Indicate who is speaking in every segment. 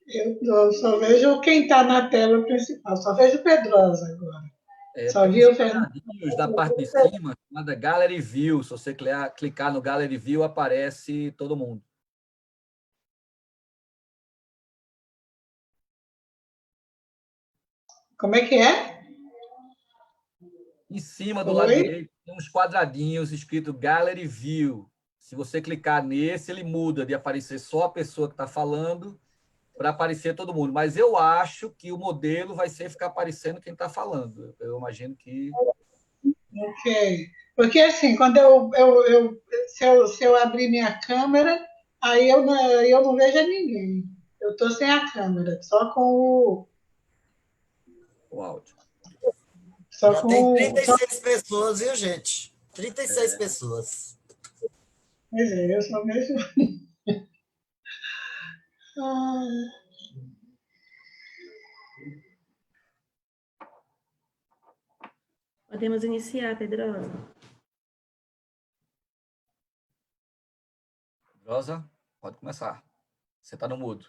Speaker 1: Eu só vejo quem está na tela principal, só vejo Pedrosa agora. Só
Speaker 2: Tem
Speaker 1: vi
Speaker 2: uns
Speaker 1: o Fernando.
Speaker 2: quadradinhos na parte de cima, chamada Gallery View. Se você clicar no Gallery View, aparece todo mundo.
Speaker 1: Como é que é?
Speaker 2: Em cima, do lado
Speaker 1: Oi?
Speaker 2: direito, tem uns quadradinhos escrito Gallery View. Se você clicar nesse, ele muda de aparecer só a pessoa que está falando para aparecer todo mundo. Mas eu acho que o modelo vai ser ficar aparecendo quem está falando. Eu imagino que...
Speaker 1: Ok. Porque assim, quando se eu abrir minha câmera, aí eu não vejo ninguém. Eu estou sem a câmera,
Speaker 2: O áudio.
Speaker 1: só
Speaker 3: Já tem
Speaker 1: com, só,
Speaker 3: 36 pessoas, viu, gente? 36 pessoas.
Speaker 1: pois é, eu só vejo. Ah,
Speaker 4: Podemos iniciar, Pedrosa.
Speaker 2: Rosa, pode começar. Você está no mudo.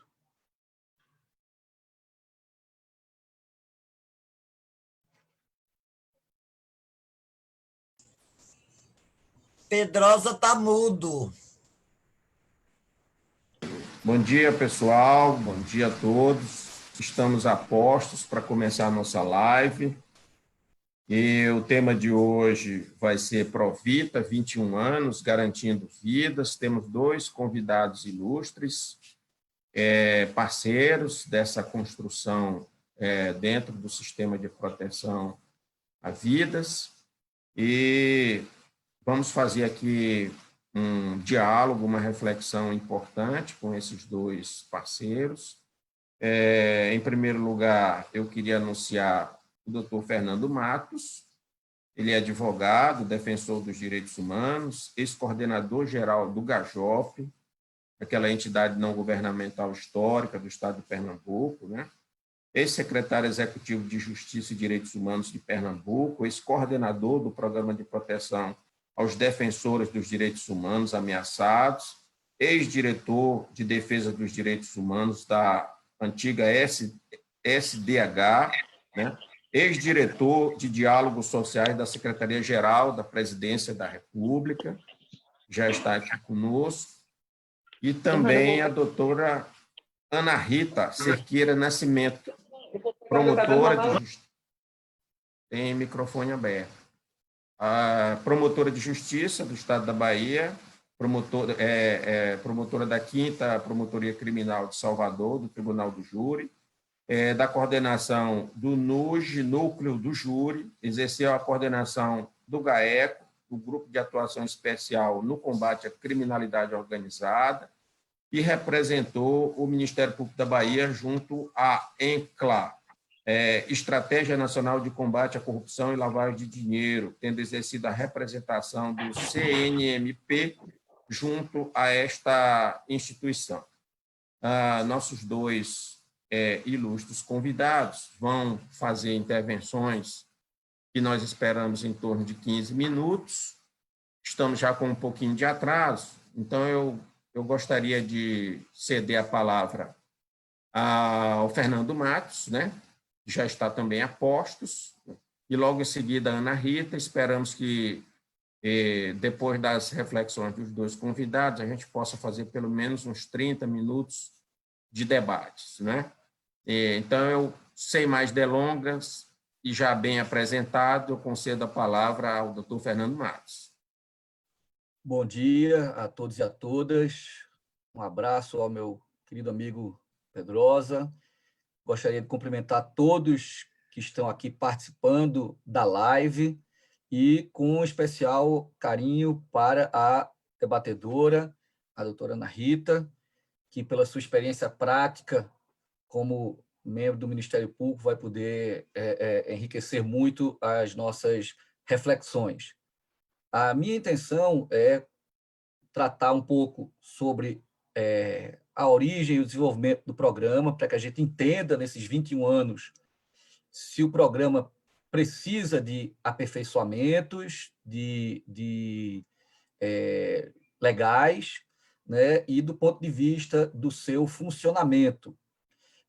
Speaker 3: Pedrosa tá mudo.
Speaker 5: Bom dia, pessoal. Bom dia a todos. Estamos a postos para começar a nossa live. E o tema de hoje vai ser Provita, 21 anos, garantindo vidas. Temos dois convidados ilustres, parceiros dessa construção dentro do sistema de proteção a vidas. E vamos fazer aqui um diálogo, uma reflexão importante com esses dois parceiros. Em primeiro lugar, eu queria anunciar o doutor Fernando Matos. Ele é advogado, defensor dos direitos humanos, ex-coordenador-geral do GAJOP, aquela entidade não governamental histórica do estado de Pernambuco, né? Ex-secretário executivo de Justiça e Direitos Humanos de Pernambuco, ex-coordenador do Programa de Proteção aos Defensores dos Direitos Humanos Ameaçados, ex-diretor de Defesa dos Direitos Humanos da antiga SDH, né? Ex-diretor de Diálogos Sociais da Secretaria-Geral da Presidência da República, já está aqui conosco, e também a doutora Ana Rita Cerqueira Nascimento, promotora de justiça. Tem microfone aberto. A promotora de justiça do Estado da Bahia, promotora da 5ª Promotoria Criminal de Salvador, do Tribunal do Júri, da coordenação do NUJ, Núcleo do Júri, exerceu a coordenação do GAECO, do Grupo de Atuação Especial no Combate à Criminalidade Organizada, e representou o Ministério Público da Bahia junto à ENCLA, Estratégia Nacional de Combate à Corrupção e Lavagem de Dinheiro, tendo exercido a representação do CNMP junto a esta instituição. Nossos dois ilustres convidados vão fazer intervenções que nós esperamos em torno de 15 minutos. Estamos já com um pouquinho de atraso, então eu gostaria de ceder a palavra ao Fernando Matos, né? Que já está também a postos, e logo em seguida a Ana Rita. Esperamos que, depois das reflexões dos dois convidados, a gente possa fazer pelo menos uns 30 minutos de debates, né? Então, eu, sem mais delongas e já bem apresentado, eu concedo a palavra ao doutor Fernando Matos.
Speaker 2: Bom dia a todos e a todas. Um abraço ao meu querido amigo Pedrosa. Gostaria de cumprimentar todos que estão aqui participando da live e com um especial carinho para a debatedora, a doutora Ana Rita, que pela sua experiência prática como membro do Ministério Público vai poder enriquecer muito as nossas reflexões. A minha intenção é tratar um pouco sobre a origem e o desenvolvimento do programa, para que a gente entenda, nesses 21 anos, se o programa precisa de aperfeiçoamentos legais, né, e do ponto de vista do seu funcionamento.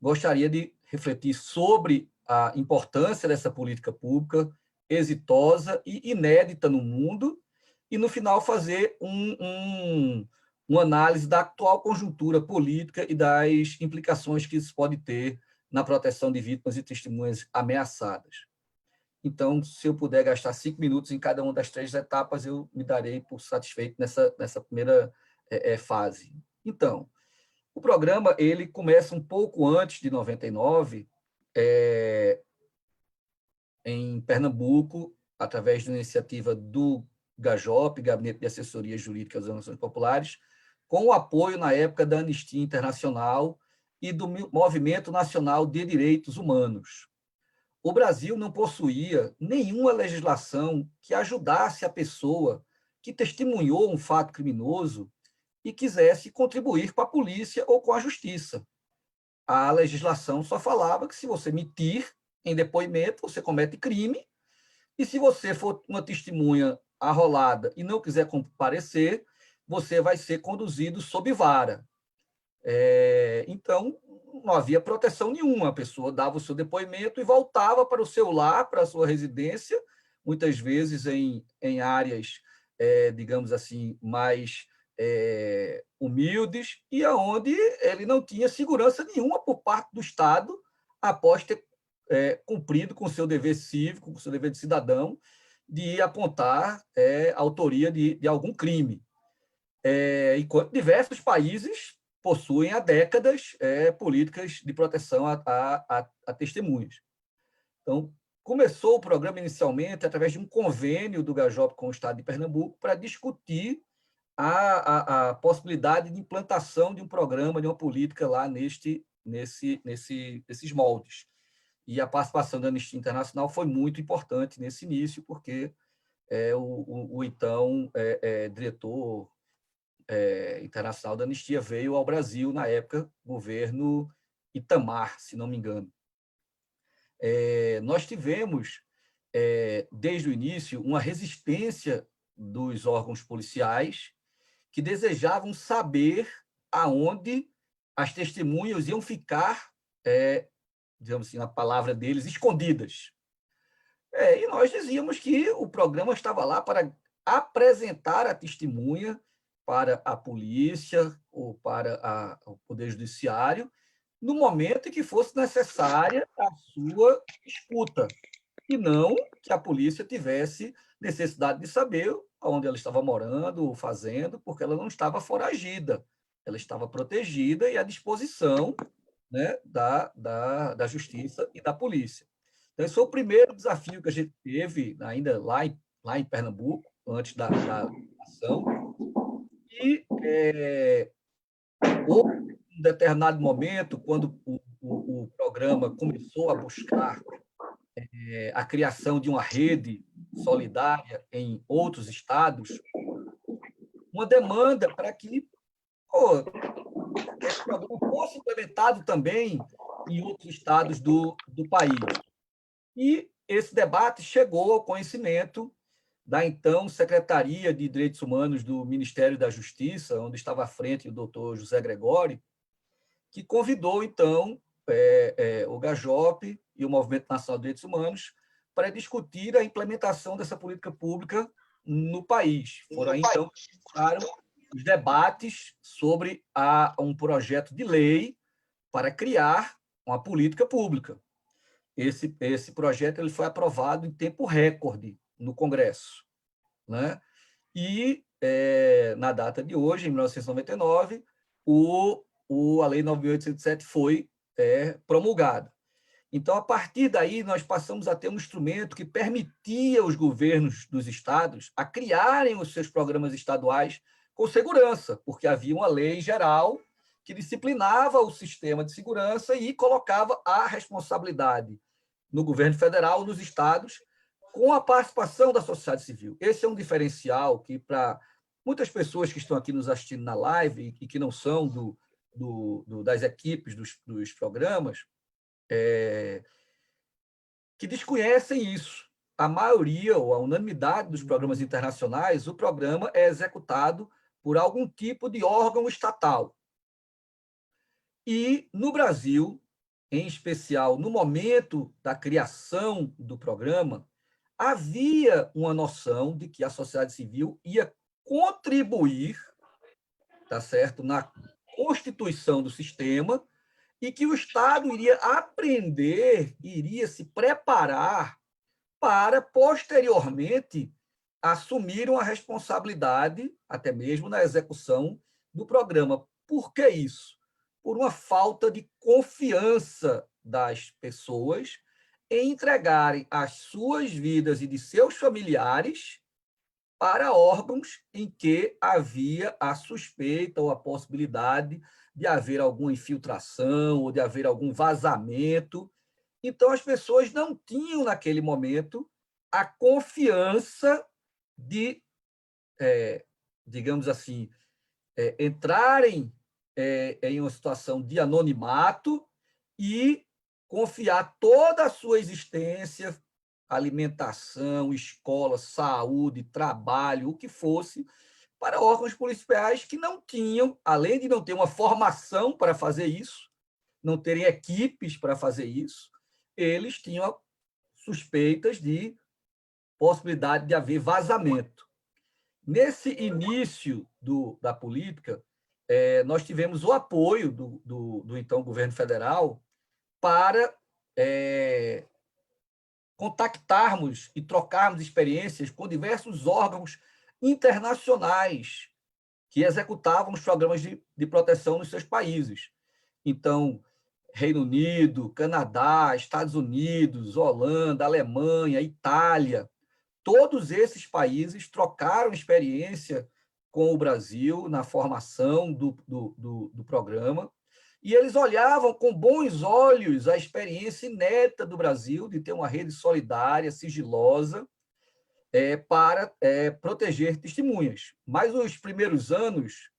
Speaker 2: gostaria de refletir sobre a importância dessa política pública exitosa e inédita no mundo, e, no final, fazer uma análise da atual conjuntura política e das implicações que isso pode ter na proteção de vítimas e testemunhas ameaçadas. Então, se eu puder gastar 5 minutos em cada uma das 3 etapas, eu me darei por satisfeito nessa primeira fase. Então, o programa ele começa um pouco antes de 99, em Pernambuco, através de uma iniciativa do GAJOP, Gabinete de Assessoria Jurídica das Organizações Populares, com o apoio, na época, da Anistia Internacional e do Movimento Nacional de Direitos Humanos. O Brasil não possuía nenhuma legislação que ajudasse a pessoa que testemunhou um fato criminoso e quisesse contribuir com a polícia ou com a justiça. A legislação só falava que, se você mentir em depoimento, você comete crime, e se você for uma testemunha arrolada e não quiser comparecer, você vai ser conduzido sob vara. Então, não havia proteção nenhuma. A pessoa dava o seu depoimento e voltava para o seu lar, para a sua residência, muitas vezes em áreas, digamos assim, mais humildes, e aonde ele não tinha segurança nenhuma por parte do Estado, após ter cumprido com o seu dever cívico, com o seu dever de cidadão, de apontar a autoria de algum crime. Enquanto diversos países possuem há décadas políticas de proteção a testemunhas. Então, começou o programa inicialmente através de um convênio do GAJOP com o Estado de Pernambuco para discutir a possibilidade de implantação de um programa, de uma política lá nesses moldes. E a participação da Anistia Internacional foi muito importante nesse início, porque o então diretor internacional da Anistia veio ao Brasil, na época, governo Itamar, se não me engano. Nós tivemos, desde o início, uma resistência dos órgãos policiais que desejavam saber aonde as testemunhas iam ficar, digamos assim, na palavra deles, escondidas. E nós dizíamos que o programa estava lá para apresentar a testemunha para a polícia ou para o Poder Judiciário, no momento em que fosse necessária a sua escuta, e não que a polícia tivesse necessidade de saber onde ela estava morando ou fazendo, porque ela não estava foragida, ela estava protegida e à disposição, né, da justiça e da polícia. Então, esse foi o primeiro desafio que a gente teve, ainda lá em Pernambuco, antes da ação. E houve um determinado momento, quando o programa começou a buscar a criação de uma rede solidária em outros estados, uma demanda para que esse programa fosse implementado também em outros estados do país. E esse debate chegou ao conhecimento da então Secretaria de Direitos Humanos do Ministério da Justiça, onde estava à frente o doutor José Gregório, que convidou, então, o GAJOP e o Movimento Nacional de Direitos Humanos para discutir a implementação dessa política pública no país. Foram aí, então, que começaram os debates sobre um projeto de lei para criar uma política pública. Esse projeto ele foi aprovado em tempo recorde no Congresso, né? E, na data de hoje, em 1999, a Lei 9.807 foi promulgada. Então, a partir daí, nós passamos a ter um instrumento que permitia aos governos dos estados a criarem os seus programas estaduais com segurança, porque havia uma lei geral que disciplinava o sistema de segurança e colocava a responsabilidade no governo federal, nos estados, com a participação da sociedade civil. Esse é um diferencial que, para muitas pessoas que estão aqui nos assistindo na live e que não são das equipes dos programas, que desconhecem isso. A maioria, ou a unanimidade dos programas internacionais, o programa é executado por algum tipo de órgão estatal. E, no Brasil, em especial no momento da criação do programa, havia uma noção de que a sociedade civil ia contribuir, tá certo, na constituição do sistema, e que o Estado iria aprender, iria se preparar para, posteriormente, assumir uma responsabilidade, até mesmo na execução do programa. Por que isso? Por uma falta de confiança das pessoas em entregarem as suas vidas e de seus familiares para órgãos em que havia a suspeita ou a possibilidade de haver alguma infiltração ou de haver algum vazamento. Então, as pessoas não tinham, naquele momento, a confiança de, digamos assim, entrarem em uma situação de anonimato e confiar toda a sua existência, alimentação, escola, saúde, trabalho, o que fosse, para órgãos policiais que não tinham, além de não ter uma formação para fazer isso, não terem equipes para fazer isso, eles tinham suspeitas de possibilidade de haver vazamento. Nesse início da política, nós tivemos o apoio do então governo federal para contactarmos e trocarmos experiências com diversos órgãos internacionais que executavam os programas de proteção nos seus países. Então, Reino Unido, Canadá, Estados Unidos, Holanda, Alemanha, Itália, todos esses países trocaram experiência com o Brasil na formação do programa, e eles olhavam com bons olhos a experiência inédita do Brasil de ter uma rede solidária, sigilosa, para proteger testemunhas. Mas nos primeiros anos,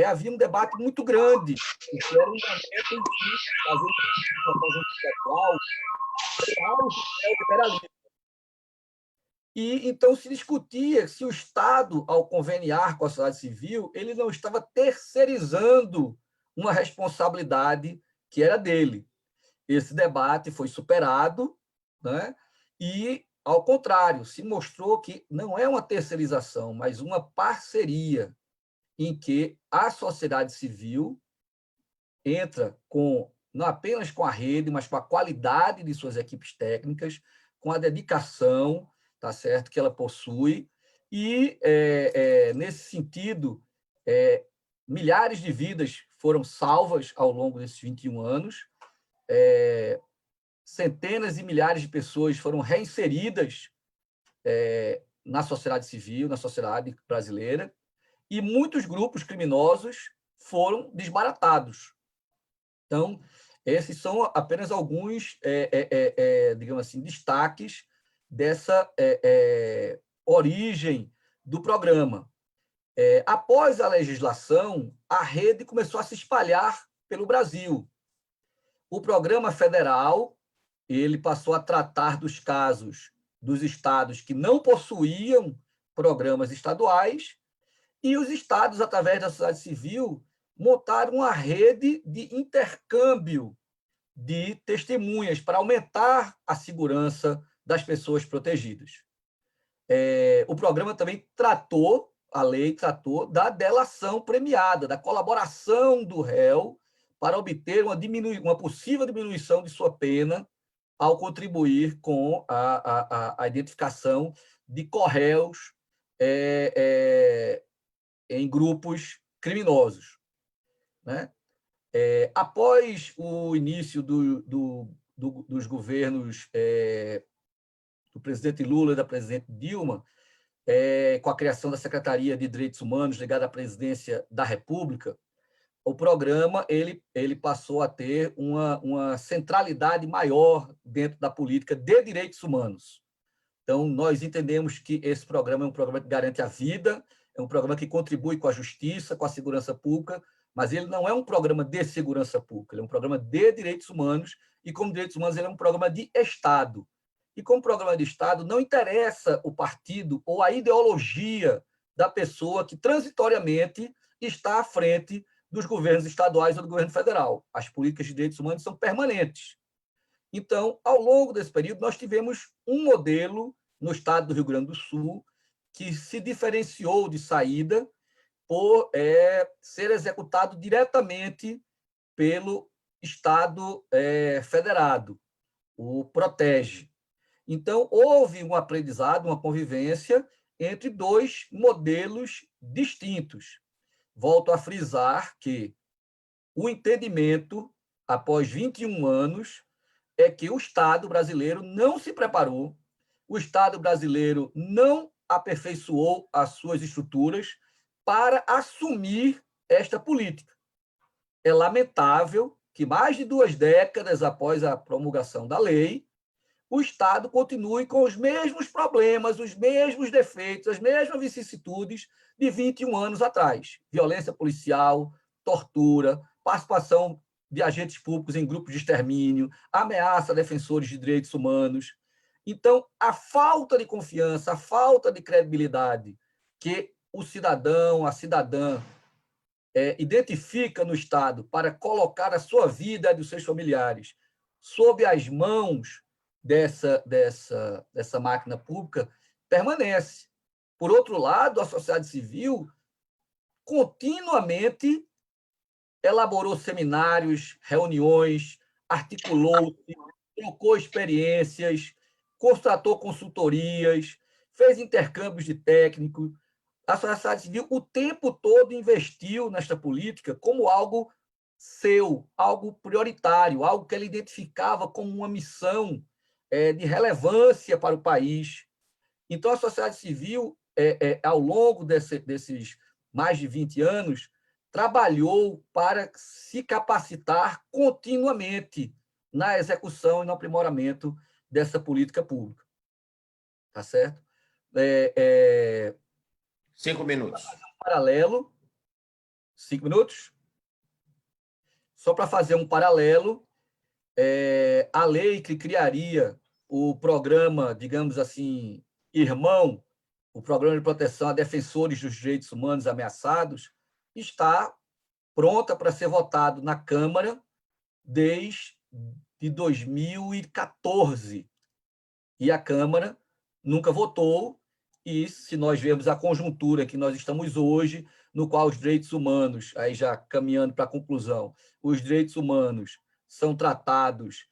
Speaker 2: havia um debate muito grande, porque era um momento em que, fazendo uma propaganda intelectual, o liberalismo. E então se discutia se o Estado, ao conveniar com a sociedade civil, ele não estava terceirizando uma responsabilidade que era dele. Esse debate foi superado, né? E, ao contrário, se mostrou que não é uma terceirização, mas uma parceria em que a sociedade civil entra não apenas com a rede, mas com a qualidade de suas equipes técnicas, com a dedicação, tá certo, que ela possui, e, nesse sentido, milhares de vidas foram salvas ao longo desses 21 anos, centenas e milhares de pessoas foram reinseridas na sociedade civil, na sociedade brasileira, e muitos grupos criminosos foram desbaratados. Então, esses são apenas alguns, digamos assim, destaques dessa origem do programa. Após a legislação, a rede começou a se espalhar pelo Brasil. O programa federal ele passou a tratar dos casos dos estados que não possuíam programas estaduais, e os estados, através da sociedade civil, montaram uma rede de intercâmbio de testemunhas para aumentar a segurança das pessoas protegidas. O programa também a lei tratou da delação premiada, da colaboração do réu para obter uma possível diminuição de sua pena ao contribuir com a identificação de corréus em grupos criminosos, né? Após o início dos governos do presidente Lula e da presidente Dilma, com a criação da Secretaria de Direitos Humanos ligada à Presidência da República, o programa ele passou a ter uma centralidade maior dentro da política de direitos humanos. Então, nós entendemos que esse programa é um programa que garante a vida, é um programa que contribui com a justiça, com a segurança pública, mas ele não é um programa de segurança pública, ele é um programa de direitos humanos, e como direitos humanos ele é um programa de Estado. E como programa de Estado, não interessa o partido ou a ideologia da pessoa que transitoriamente está à frente dos governos estaduais ou do governo federal. As políticas de direitos humanos são permanentes. Então, ao longo desse período, nós tivemos um modelo no estado do Rio Grande do Sul que se diferenciou de saída por ser executado diretamente pelo Estado federado, o PROTEGE. Então, houve um aprendizado, uma convivência entre dois modelos distintos. Volto a frisar que o entendimento, após 21 anos, é que o Estado brasileiro não se preparou, o Estado brasileiro não aperfeiçoou as suas estruturas para assumir esta política. É lamentável que, mais de 2 décadas após a promulgação da lei, o Estado continue com os mesmos problemas, os mesmos defeitos, as mesmas vicissitudes de 21 anos atrás. Violência policial, tortura, participação de agentes públicos em grupos de extermínio, ameaça a defensores de direitos humanos. Então, a falta de confiança, a falta de credibilidade que o cidadão, a cidadã, identifica no Estado para colocar a sua vida e a dos seus familiares sob as mãos dessa máquina pública, permanece. Por outro lado, a sociedade civil continuamente elaborou seminários, reuniões, articulou-se, trocou experiências, contratou consultorias, fez intercâmbios de técnicos. A sociedade civil o tempo todo investiu nesta política como algo seu, algo prioritário, algo que ele identificava como uma missão de relevância para o país. Então, a sociedade civil, ao longo desses mais de 20 anos, trabalhou para se capacitar continuamente na execução e no aprimoramento dessa política pública. Tá certo?
Speaker 5: 5 minutos.
Speaker 2: Paralelo. 5 minutos? Só para fazer um paralelo, a lei que criaria o programa, digamos assim, irmão, o Programa de Proteção a Defensores dos Direitos Humanos Ameaçados, está pronta para ser votado na Câmara desde 2014. E a Câmara nunca votou, e se nós vemos a conjuntura que nós estamos hoje, no qual os direitos humanos, aí já caminhando para a conclusão, os direitos humanos são tratados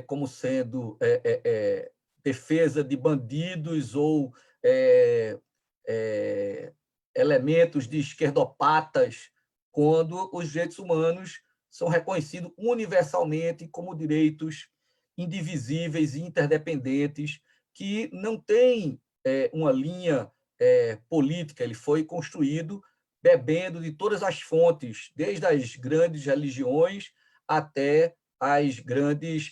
Speaker 2: como sendo defesa de bandidos ou elementos de esquerdopatas, quando os direitos humanos são reconhecidos universalmente como direitos indivisíveis e interdependentes, que não têm uma linha política. Ele foi construído bebendo de todas as fontes, desde as grandes religiões até as grandes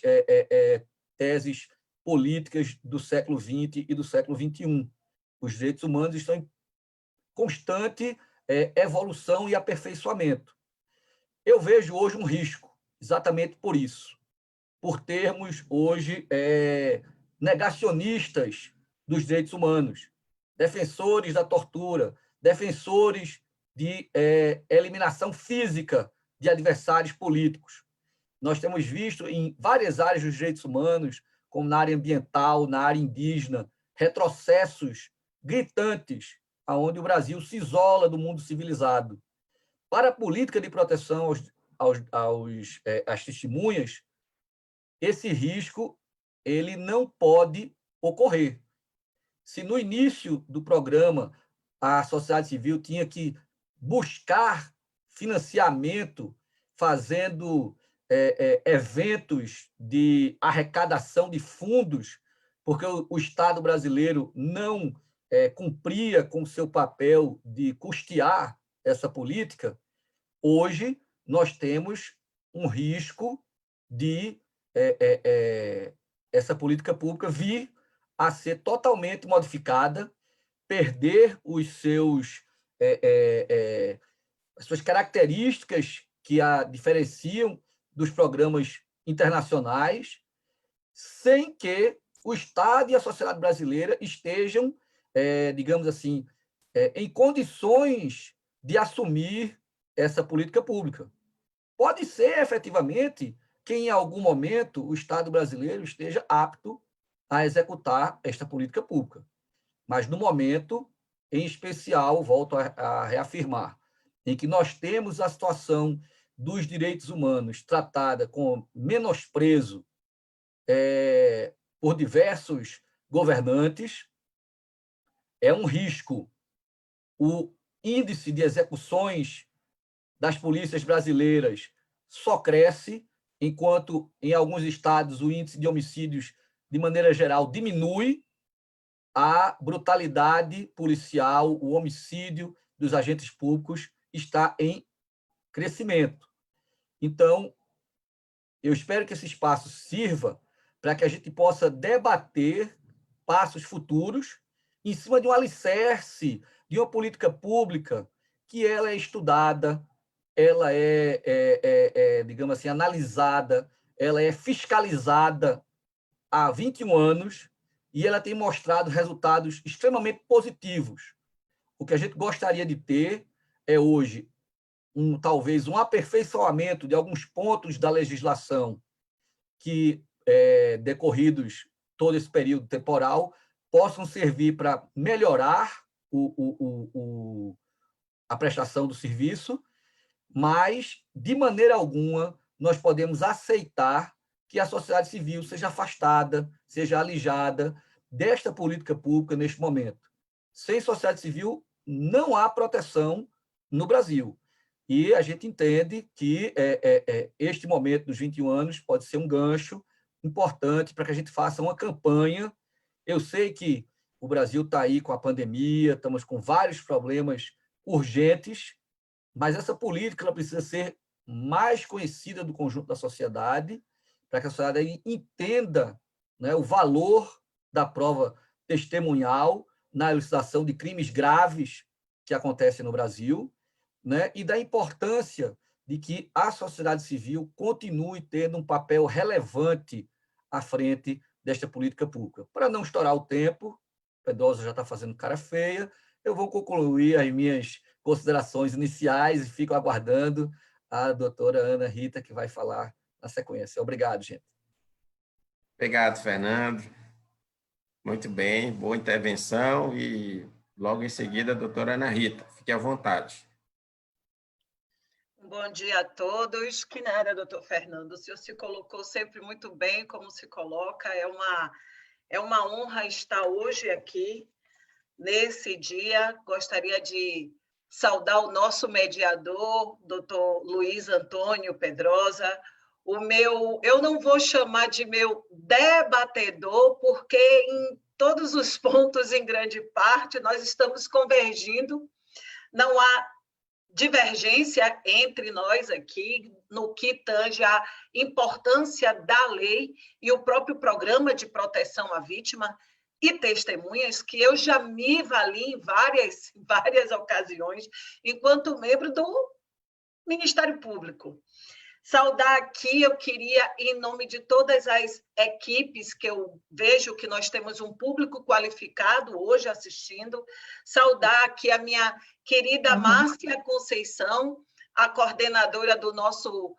Speaker 2: teses políticas do século XX e do século XXI. Os direitos humanos estão em constante evolução e aperfeiçoamento. Eu vejo hoje um risco, exatamente por isso, por termos hoje negacionistas dos direitos humanos, defensores da tortura, defensores de eliminação física de adversários políticos. Nós temos visto em várias áreas dos direitos humanos, como na área ambiental, na área indígena, retrocessos gritantes, onde o Brasil se isola do mundo civilizado. Para a política de proteção às testemunhas, esse risco ele não pode ocorrer. Se no início do programa a sociedade civil tinha que buscar financiamento, fazendo eventos de arrecadação de fundos, porque o Estado brasileiro não cumpria com o seu papel de custear essa política, hoje nós temos um risco de essa política pública vir a ser totalmente modificada, perder as suas características que a diferenciam dos programas internacionais, sem que o Estado e a sociedade brasileira estejam, digamos assim, em condições de assumir essa política pública. Pode ser, efetivamente, que em algum momento o Estado brasileiro esteja apto a executar esta política pública. Mas, no momento, em especial, volto a reafirmar, em que nós temos a situação dos direitos humanos tratada com menosprezo por diversos governantes, é um risco. O índice de execuções das polícias brasileiras só cresce, enquanto em alguns estados o índice de homicídios, de maneira geral, diminui. A brutalidade policial, o homicídio dos agentes públicos está em crescimento. Então, eu espero que esse espaço sirva para que a gente possa debater passos futuros em cima de um alicerce, de uma política pública que ela é estudada, ela digamos assim, analisada, ela é fiscalizada há 21 anos e ela tem mostrado resultados extremamente positivos. O que a gente gostaria de ter é hoje talvez um aperfeiçoamento de alguns pontos da legislação que, decorridos todo esse período temporal, possam servir para melhorar a prestação do serviço, mas, de maneira alguma, nós podemos aceitar que a sociedade civil seja afastada, seja alijada desta política pública neste momento. Sem sociedade civil, não há proteção no Brasil. E a gente entende que este momento dos 21 anos pode ser um gancho importante para que a gente faça uma campanha. Eu sei que o Brasil está aí com a pandemia, estamos com vários problemas urgentes, mas essa política ela precisa ser mais conhecida do conjunto da sociedade, para que a sociedade entenda, né, o valor da prova testemunhal na elucidação de crimes graves que acontecem no Brasil, né, e da importância de que a sociedade civil continue tendo um papel relevante à frente desta política pública. Para não estourar o tempo, Pedrosa já está fazendo cara feia, eu vou concluir as minhas considerações iniciais e fico aguardando a doutora Ana Rita, que vai falar na sequência. Obrigado, gente.
Speaker 5: Obrigado, Fernando. Muito bem, boa intervenção e logo em seguida a doutora Ana Rita. Fique à vontade.
Speaker 4: Bom dia a todos. Que nada, doutor Fernando, o senhor se colocou sempre muito bem, como se coloca. É uma honra estar hoje aqui, nesse dia. Gostaria de saudar o nosso mediador, doutor Luiz Antônio Pedrosa, eu não vou chamar de meu debatedor, porque em todos os pontos, em grande parte, nós estamos convergindo, não há divergência entre nós aqui no que tange a importância da lei e o próprio programa de proteção à vítima e testemunhas, que eu já me vali em várias ocasiões, enquanto membro do Ministério Público. Saudar aqui, eu queria, em nome de todas as equipes, que eu vejo que nós temos um público qualificado hoje assistindo, saudar aqui a minha querida Márcia Conceição, a coordenadora do nosso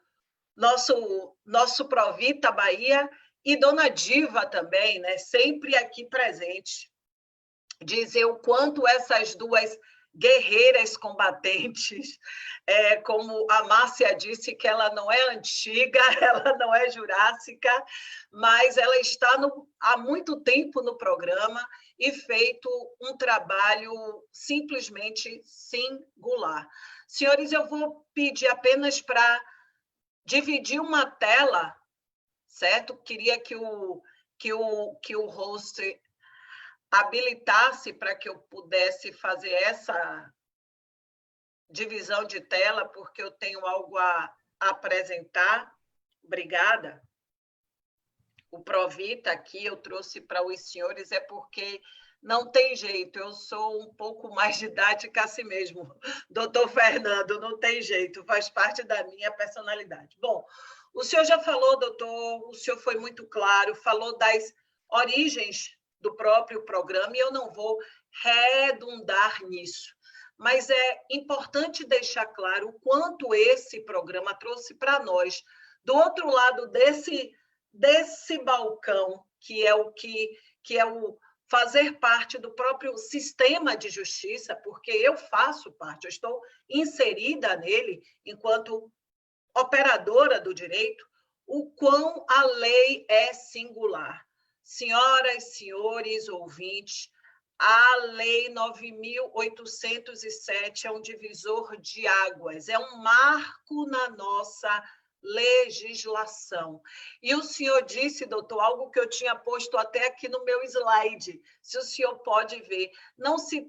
Speaker 4: Provita Bahia, e Dona Diva também, né, sempre aqui presente. Dizer o quanto essas duas guerreiras combatentes, como a Márcia disse, que ela não é antiga, ela não é jurássica, mas ela está há muito tempo no programa e feito um trabalho simplesmente singular. Senhores, eu vou pedir apenas para dividir uma tela, certo? Queria que o host habilitasse para que eu pudesse fazer essa divisão de tela, porque eu tenho algo a apresentar. Obrigada. O Provita aqui eu trouxe para os senhores, é porque não tem jeito, eu sou um pouco mais didática assim mesmo, doutor Fernando, não tem jeito, faz parte da minha personalidade. Bom, o senhor já falou, doutor, o senhor foi muito claro, falou das origens do próprio programa, e eu não vou redundar nisso. mas é importante deixar claro o quanto esse programa trouxe para nós, do outro lado desse balcão, que é o fazer parte do próprio sistema de justiça, porque eu faço parte, eu estou inserida nele enquanto operadora do direito, o quão a lei é singular. Senhoras, senhores, ouvintes, a Lei 9.807 é um divisor de águas, é um marco na nossa legislação. E o senhor disse, doutor, algo que eu tinha posto até aqui no meu slide, se o senhor pode ver, não se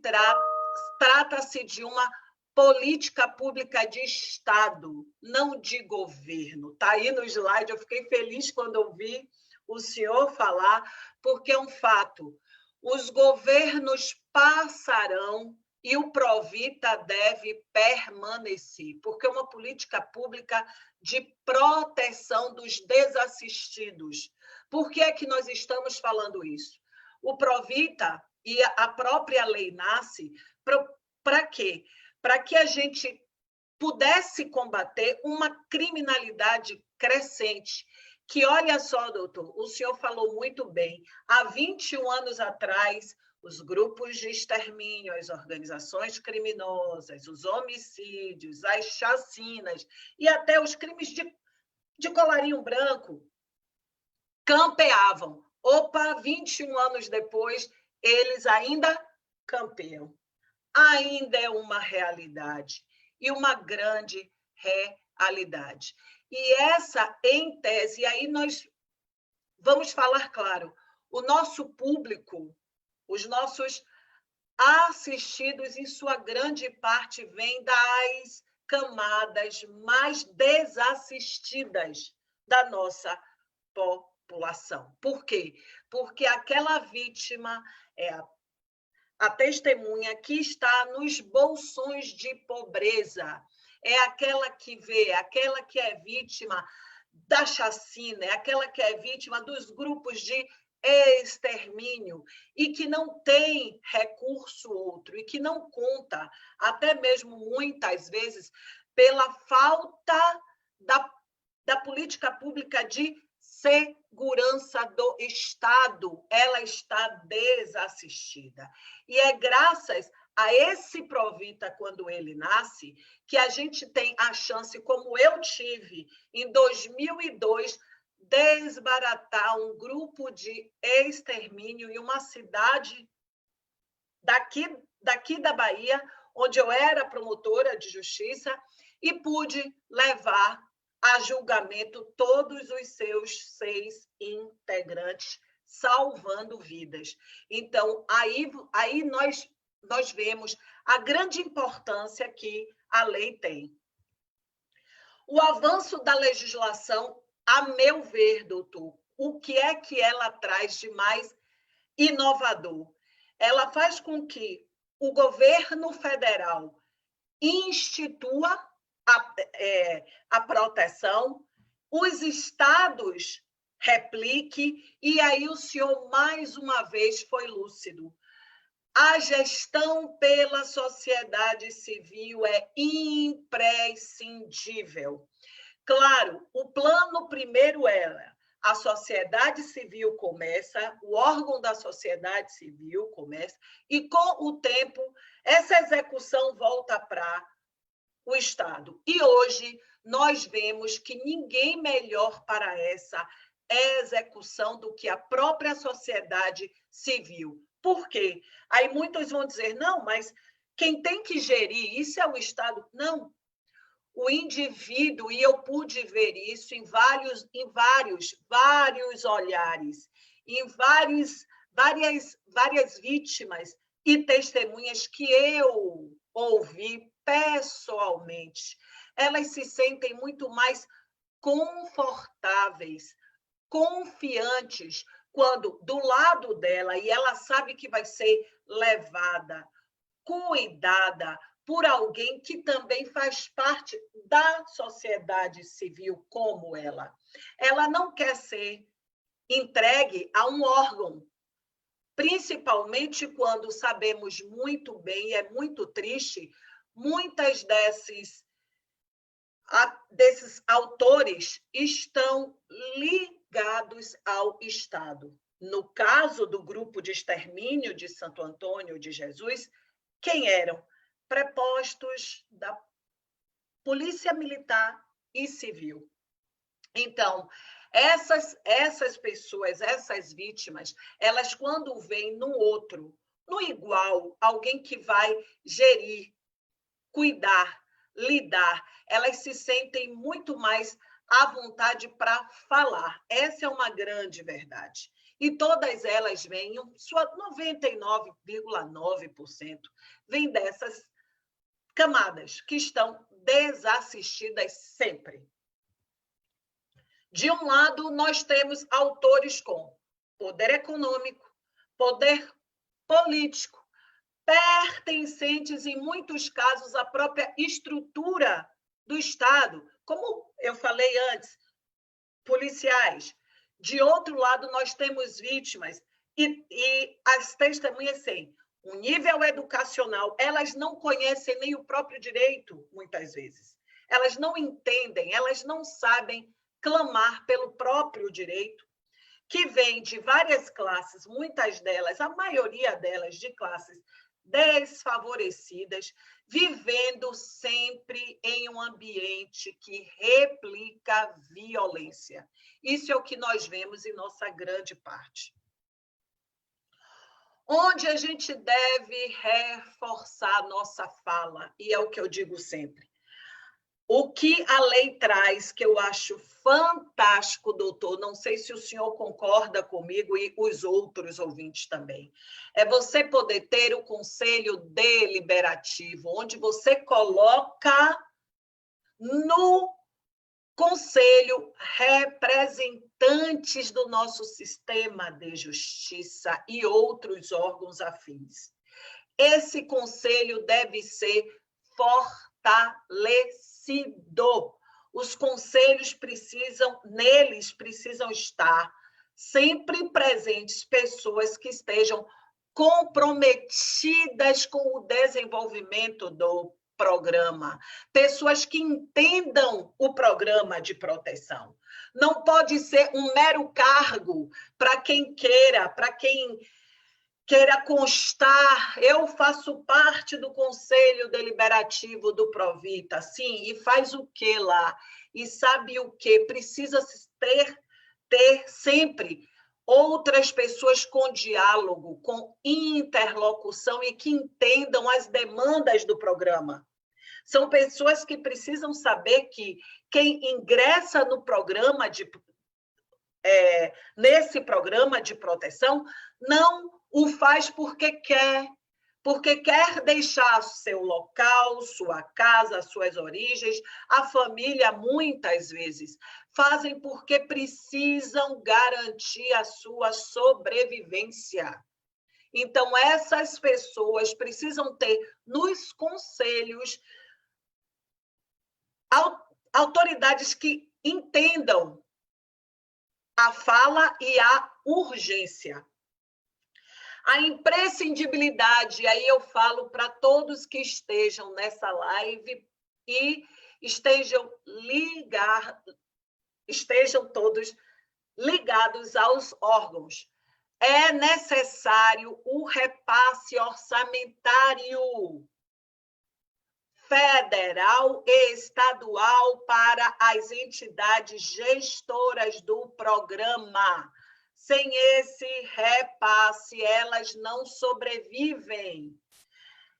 Speaker 4: trata-se de uma política pública de Estado, não de governo. Está aí no slide, eu fiquei feliz quando ouvi o senhor falar, porque é um fato. Os governos passarão e o Provita deve permanecer, porque é uma política pública de proteção dos desassistidos. Por que é que nós estamos falando isso? O Provita e a própria lei nasce para quê? Para que a gente pudesse combater uma criminalidade crescente, que, olha só, doutor, o senhor falou muito bem, há 21 anos atrás, os grupos de extermínio, as organizações criminosas, os homicídios, as chacinas e até os crimes de colarinho branco campeavam. Opa, 21 anos depois, eles ainda campeiam. Ainda é uma realidade, e uma grande realidade. E essa, em tese, e aí nós vamos falar claro, o nosso público, os nossos assistidos, em sua grande parte, vêm das camadas mais desassistidas da nossa população. Por quê? Porque aquela vítima é a testemunha que está nos bolsões de pobreza, é aquela que vê, aquela que é vítima da chacina, é aquela que é vítima dos grupos de extermínio e que não tem recurso outro e que não conta, até mesmo muitas vezes, pela falta da política pública de segurança do Estado, ela está desassistida. E é graças a esse Provita, quando ele nasce, que a gente tem a chance, como eu tive em 2002, desbaratar um grupo de extermínio em uma cidade daqui da Bahia, onde eu era promotora de justiça, e pude levar a julgamento todos os seus 6 integrantes, salvando vidas. Então, aí nós vemos a grande importância que a lei tem. O avanço da legislação, a meu ver, doutor, o que é que ela traz de mais inovador? Ela faz com que o governo federal institua a proteção, os estados repliquem, e aí o senhor, mais uma vez, foi lúcido. A gestão pela sociedade civil é imprescindível. Claro, o plano primeiro era a sociedade civil começa, o órgão da sociedade civil começa, e com o tempo, essa execução volta para o Estado. E hoje nós vemos que ninguém melhor para essa execução do que a própria sociedade civil. Por quê? Aí muitos vão dizer, não, mas quem tem que gerir isso é o Estado. Não. O indivíduo, e eu pude ver isso em vários olhares, em várias vítimas e testemunhas que eu ouvi pessoalmente. Elas se sentem muito mais confortáveis, confiantes, quando do lado dela, e ela sabe que vai ser levada, cuidada por alguém que também faz parte da sociedade civil como ela. Ela não quer ser entregue a um órgão principalmente quando sabemos muito bem, e é muito triste, muitas desses autores estão ligados ao Estado. No caso do grupo de extermínio de Santo Antônio de Jesus, quem eram? Prepostos da Polícia Militar e Civil. Então, essas pessoas, essas vítimas, elas quando veem no outro, no igual, alguém que vai gerir, cuidar, lidar, elas se sentem muito mais à vontade para falar. Essa é uma grande verdade. E todas elas vêm, sua 99,9% vêm dessas camadas que estão desassistidas sempre. De um lado, nós temos autores com poder econômico, poder político, pertencentes, em muitos casos, à própria estrutura do Estado, como eu falei antes, policiais. De outro lado, nós temos vítimas e as testemunhas sem um nível educacional, elas não conhecem nem o próprio direito, muitas vezes. Elas não entendem, elas não sabem clamar pelo próprio direito, que vem de várias classes, muitas delas, a maioria delas de classes desfavorecidas, vivendo sempre em um ambiente que replica violência. Isso é o que nós vemos em nossa grande parte. Onde a gente deve reforçar a nossa fala, e é o que eu digo sempre. O que a lei traz, que eu acho fantástico, doutor, não sei se o senhor concorda comigo e os outros ouvintes também, é você poder ter o conselho deliberativo, onde você coloca no conselho representantes do nosso sistema de justiça e outros órgãos afins. Esse conselho deve ser fortalecido. Os conselhos neles precisam estar sempre presentes pessoas que estejam comprometidas com o desenvolvimento do programa, pessoas que entendam o programa de proteção. Não pode ser um mero cargo para quem queira constar, eu faço parte do Conselho Deliberativo do Provita, sim, e faz o que lá? E sabe o que? Precisa ter sempre outras pessoas com diálogo, com interlocução e que entendam as demandas do programa. São pessoas que precisam saber que quem ingressa no programa nesse programa de proteção não o faz porque quer deixar seu local, sua casa, suas origens, a família, muitas vezes, fazem porque precisam garantir a sua sobrevivência. Então, essas pessoas precisam ter nos conselhos autoridades que entendam a fala e a urgência. A imprescindibilidade, aí eu falo para todos que estejam nessa live e estejam todos ligados aos órgãos. É necessário o repasse orçamentário federal e estadual para as entidades gestoras do programa. Sem esse repasse, elas não sobrevivem.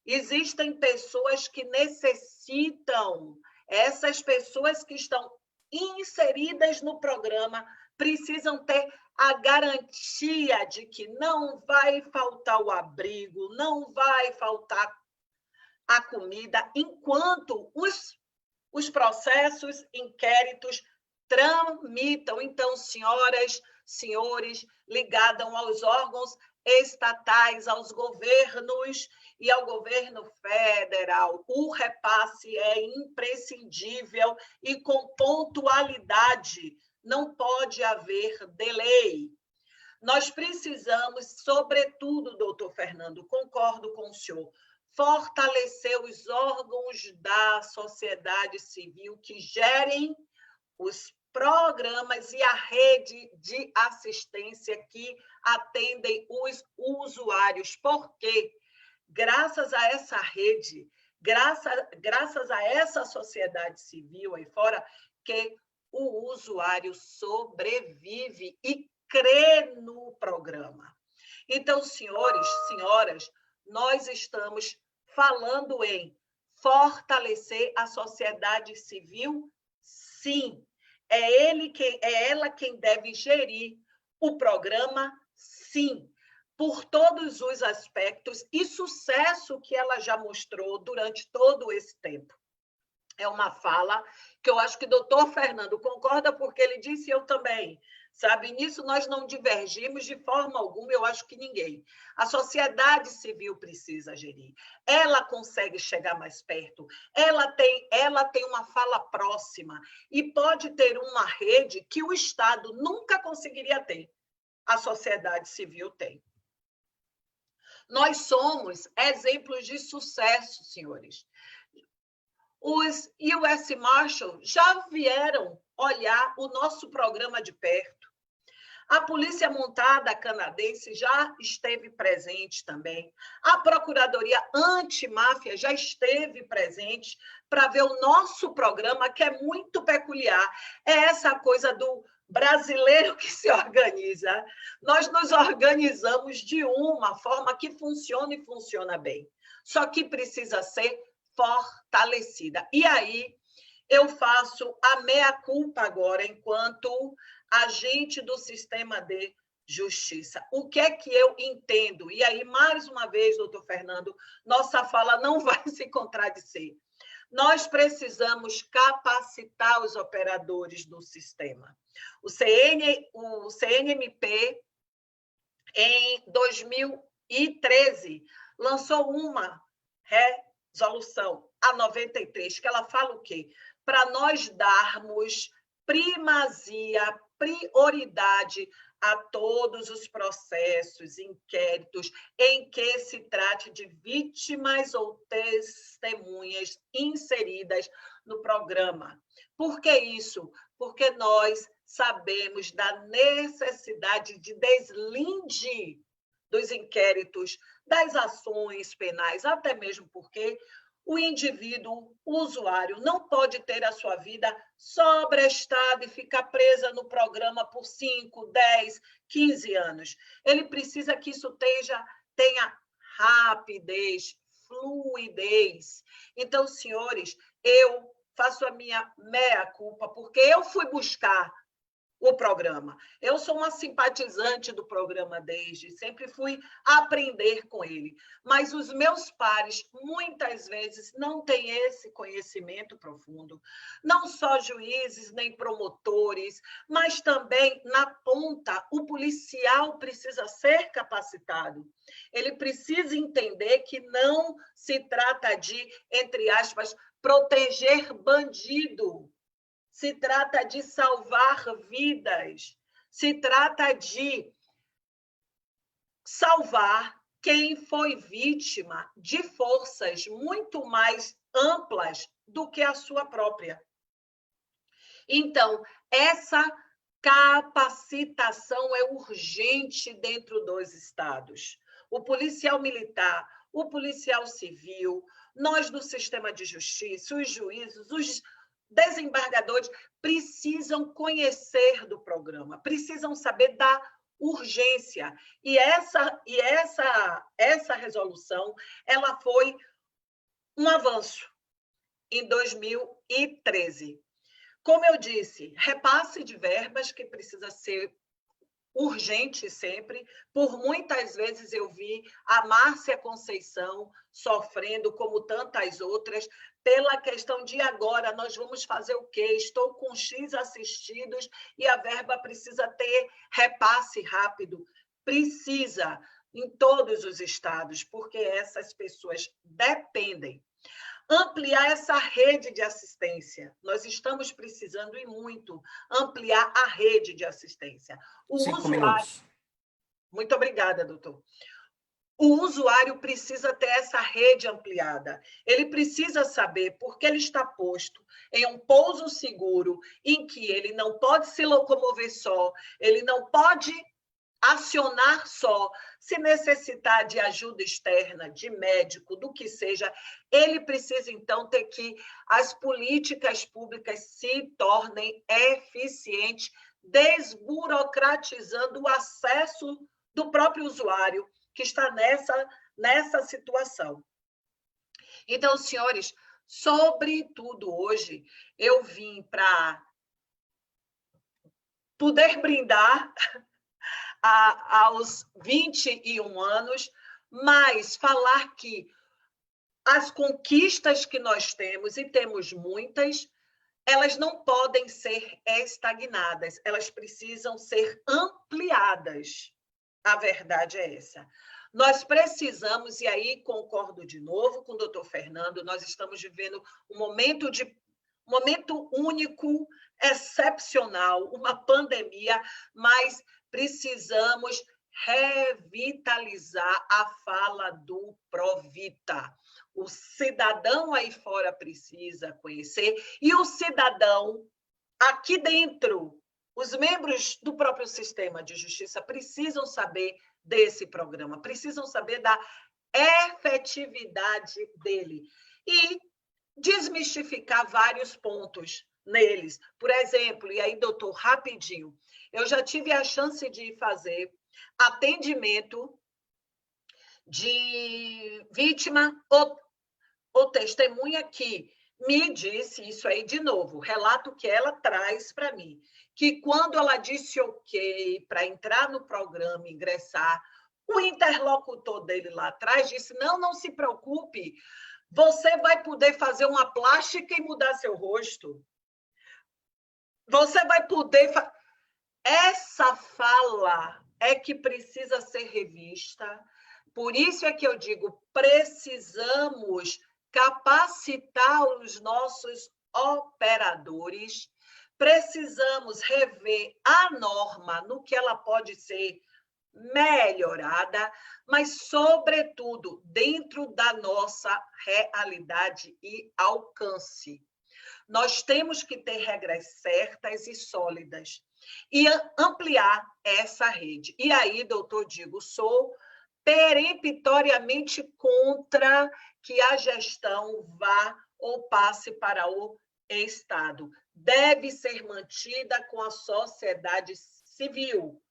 Speaker 4: Existem pessoas que necessitam, essas pessoas que estão inseridas no programa precisam ter a garantia de que não vai faltar o abrigo, não vai faltar a comida, enquanto os processos, inquéritos tramitam. Então, senhoras, senhores, ligados aos órgãos estatais, aos governos e ao governo federal, o repasse é imprescindível e com pontualidade, não pode haver delay. Nós precisamos, sobretudo, doutor Fernando, concordo com o senhor, fortalecer os órgãos da sociedade civil que gerem os programas e a rede de assistência que atendem os usuários, porque graças a essa rede, graças a essa sociedade civil aí fora, que o usuário sobrevive e crê no programa. Então, senhores, senhoras, nós estamos falando em fortalecer a sociedade civil, sim. É ela quem deve gerir o programa, sim, por todos os aspectos e sucesso que ela já mostrou durante todo esse tempo. É uma fala que eu acho que o doutor Fernando concorda, porque ele disse, eu também. Sabe, nisso nós não divergimos de forma alguma, eu acho que ninguém. A sociedade civil precisa gerir. Ela consegue chegar mais perto, ela tem uma fala próxima e pode ter uma rede que o Estado nunca conseguiria ter. A sociedade civil tem. Nós somos exemplos de sucesso, senhores. Os US Marshal já vieram olhar o nosso programa de perto. A Polícia Montada canadense já esteve presente também. A Procuradoria Antimáfia já esteve presente para ver o nosso programa, que é muito peculiar. É essa coisa do brasileiro que se organiza. Nós nos organizamos de uma forma que funciona e funciona bem. Só que precisa ser fortalecida. E aí, eu faço a meia-culpa agora, enquanto agente do sistema de justiça. O que é que eu entendo? E aí, mais uma vez, doutor Fernando, nossa fala não vai se contradizer. Nós precisamos capacitar os operadores do sistema. O CNMP, em 2013, lançou uma resolução, a 93, que ela fala o quê? Para nós darmos primazia, prioridade a todos os processos, inquéritos em que se trate de vítimas ou testemunhas inseridas no programa. Por que isso? Porque nós sabemos da necessidade de deslinde dos inquéritos, das ações penais, até mesmo porque o indivíduo, o usuário, não pode ter a sua vida sobrestada e ficar presa no programa por 5, 10, 15 anos. Ele precisa que isso tenha rapidez, fluidez. Então, senhores, eu faço a minha meia-culpa, porque eu fui buscar o programa. Eu sou uma simpatizante do programa desde, sempre fui aprender com ele, mas os meus pares, muitas vezes, não têm esse conhecimento profundo, não só juízes, nem promotores, mas também, na ponta, o policial precisa ser capacitado. Ele precisa entender que não se trata de, entre aspas, proteger bandido. Se trata de salvar vidas, se trata de salvar quem foi vítima de forças muito mais amplas do que a sua própria. Então, essa capacitação é urgente dentro dos estados. O policial militar, o policial civil, nós do sistema de justiça, os juízes, os desembargadores precisam conhecer do programa, precisam saber da urgência. E essa resolução, ela foi um avanço em 2013. Como eu disse, repasse de verbas que precisa ser urgente sempre. Por muitas vezes eu vi a Márcia Conceição sofrendo, como tantas outras, pela questão de agora nós vamos fazer o quê? Estou com X assistidos e a verba precisa ter repasse rápido. Precisa, em todos os estados, porque essas pessoas dependem. Ampliar essa rede de assistência. Nós estamos precisando e muito ampliar a rede de assistência. O
Speaker 5: 5
Speaker 4: usuário,
Speaker 5: minutos.
Speaker 4: Muito obrigada, doutor. O usuário precisa ter essa rede ampliada. Ele precisa saber porque ele está posto em um pouso seguro, em que ele não pode se locomover só, ele não pode acionar só, se necessitar de ajuda externa, de médico, do que seja, ele precisa, então, ter que as políticas públicas se tornem eficientes, desburocratizando o acesso do próprio usuário que está nessa situação. Então, senhores, sobretudo hoje, eu vim para poder brindar aos 21 anos, mas falar que as conquistas que nós temos, e temos muitas, elas não podem ser estagnadas, elas precisam ser ampliadas. A verdade é essa. Nós precisamos, e aí concordo de novo com o doutor Fernando, nós estamos vivendo um momento único, excepcional, uma pandemia, mas precisamos revitalizar a fala do Provita. O cidadão aí fora precisa conhecer, e o cidadão aqui dentro, os membros do próprio sistema de justiça precisam saber desse programa, precisam saber da efetividade dele e desmistificar vários pontos neles. Por exemplo, e aí, doutor, rapidinho, eu já tive a chance de fazer atendimento de vítima ou testemunha que me disse isso aí de novo, relato que ela traz para mim, que quando ela disse ok para entrar no programa, ingressar, o interlocutor dele lá atrás disse, não se preocupe, você vai poder fazer uma plástica e mudar seu rosto. Você vai poder... Essa fala é que precisa ser revista. Por isso é que eu digo, precisamos capacitar os nossos operadores, precisamos rever a norma no que ela pode ser melhorada, mas, sobretudo, dentro da nossa realidade e alcance. Nós temos que ter regras certas e sólidas e ampliar essa rede. E aí, doutor, digo, sou peremptoriamente contra que a gestão vá ou passe para o Estado. Deve ser mantida com a sociedade civil.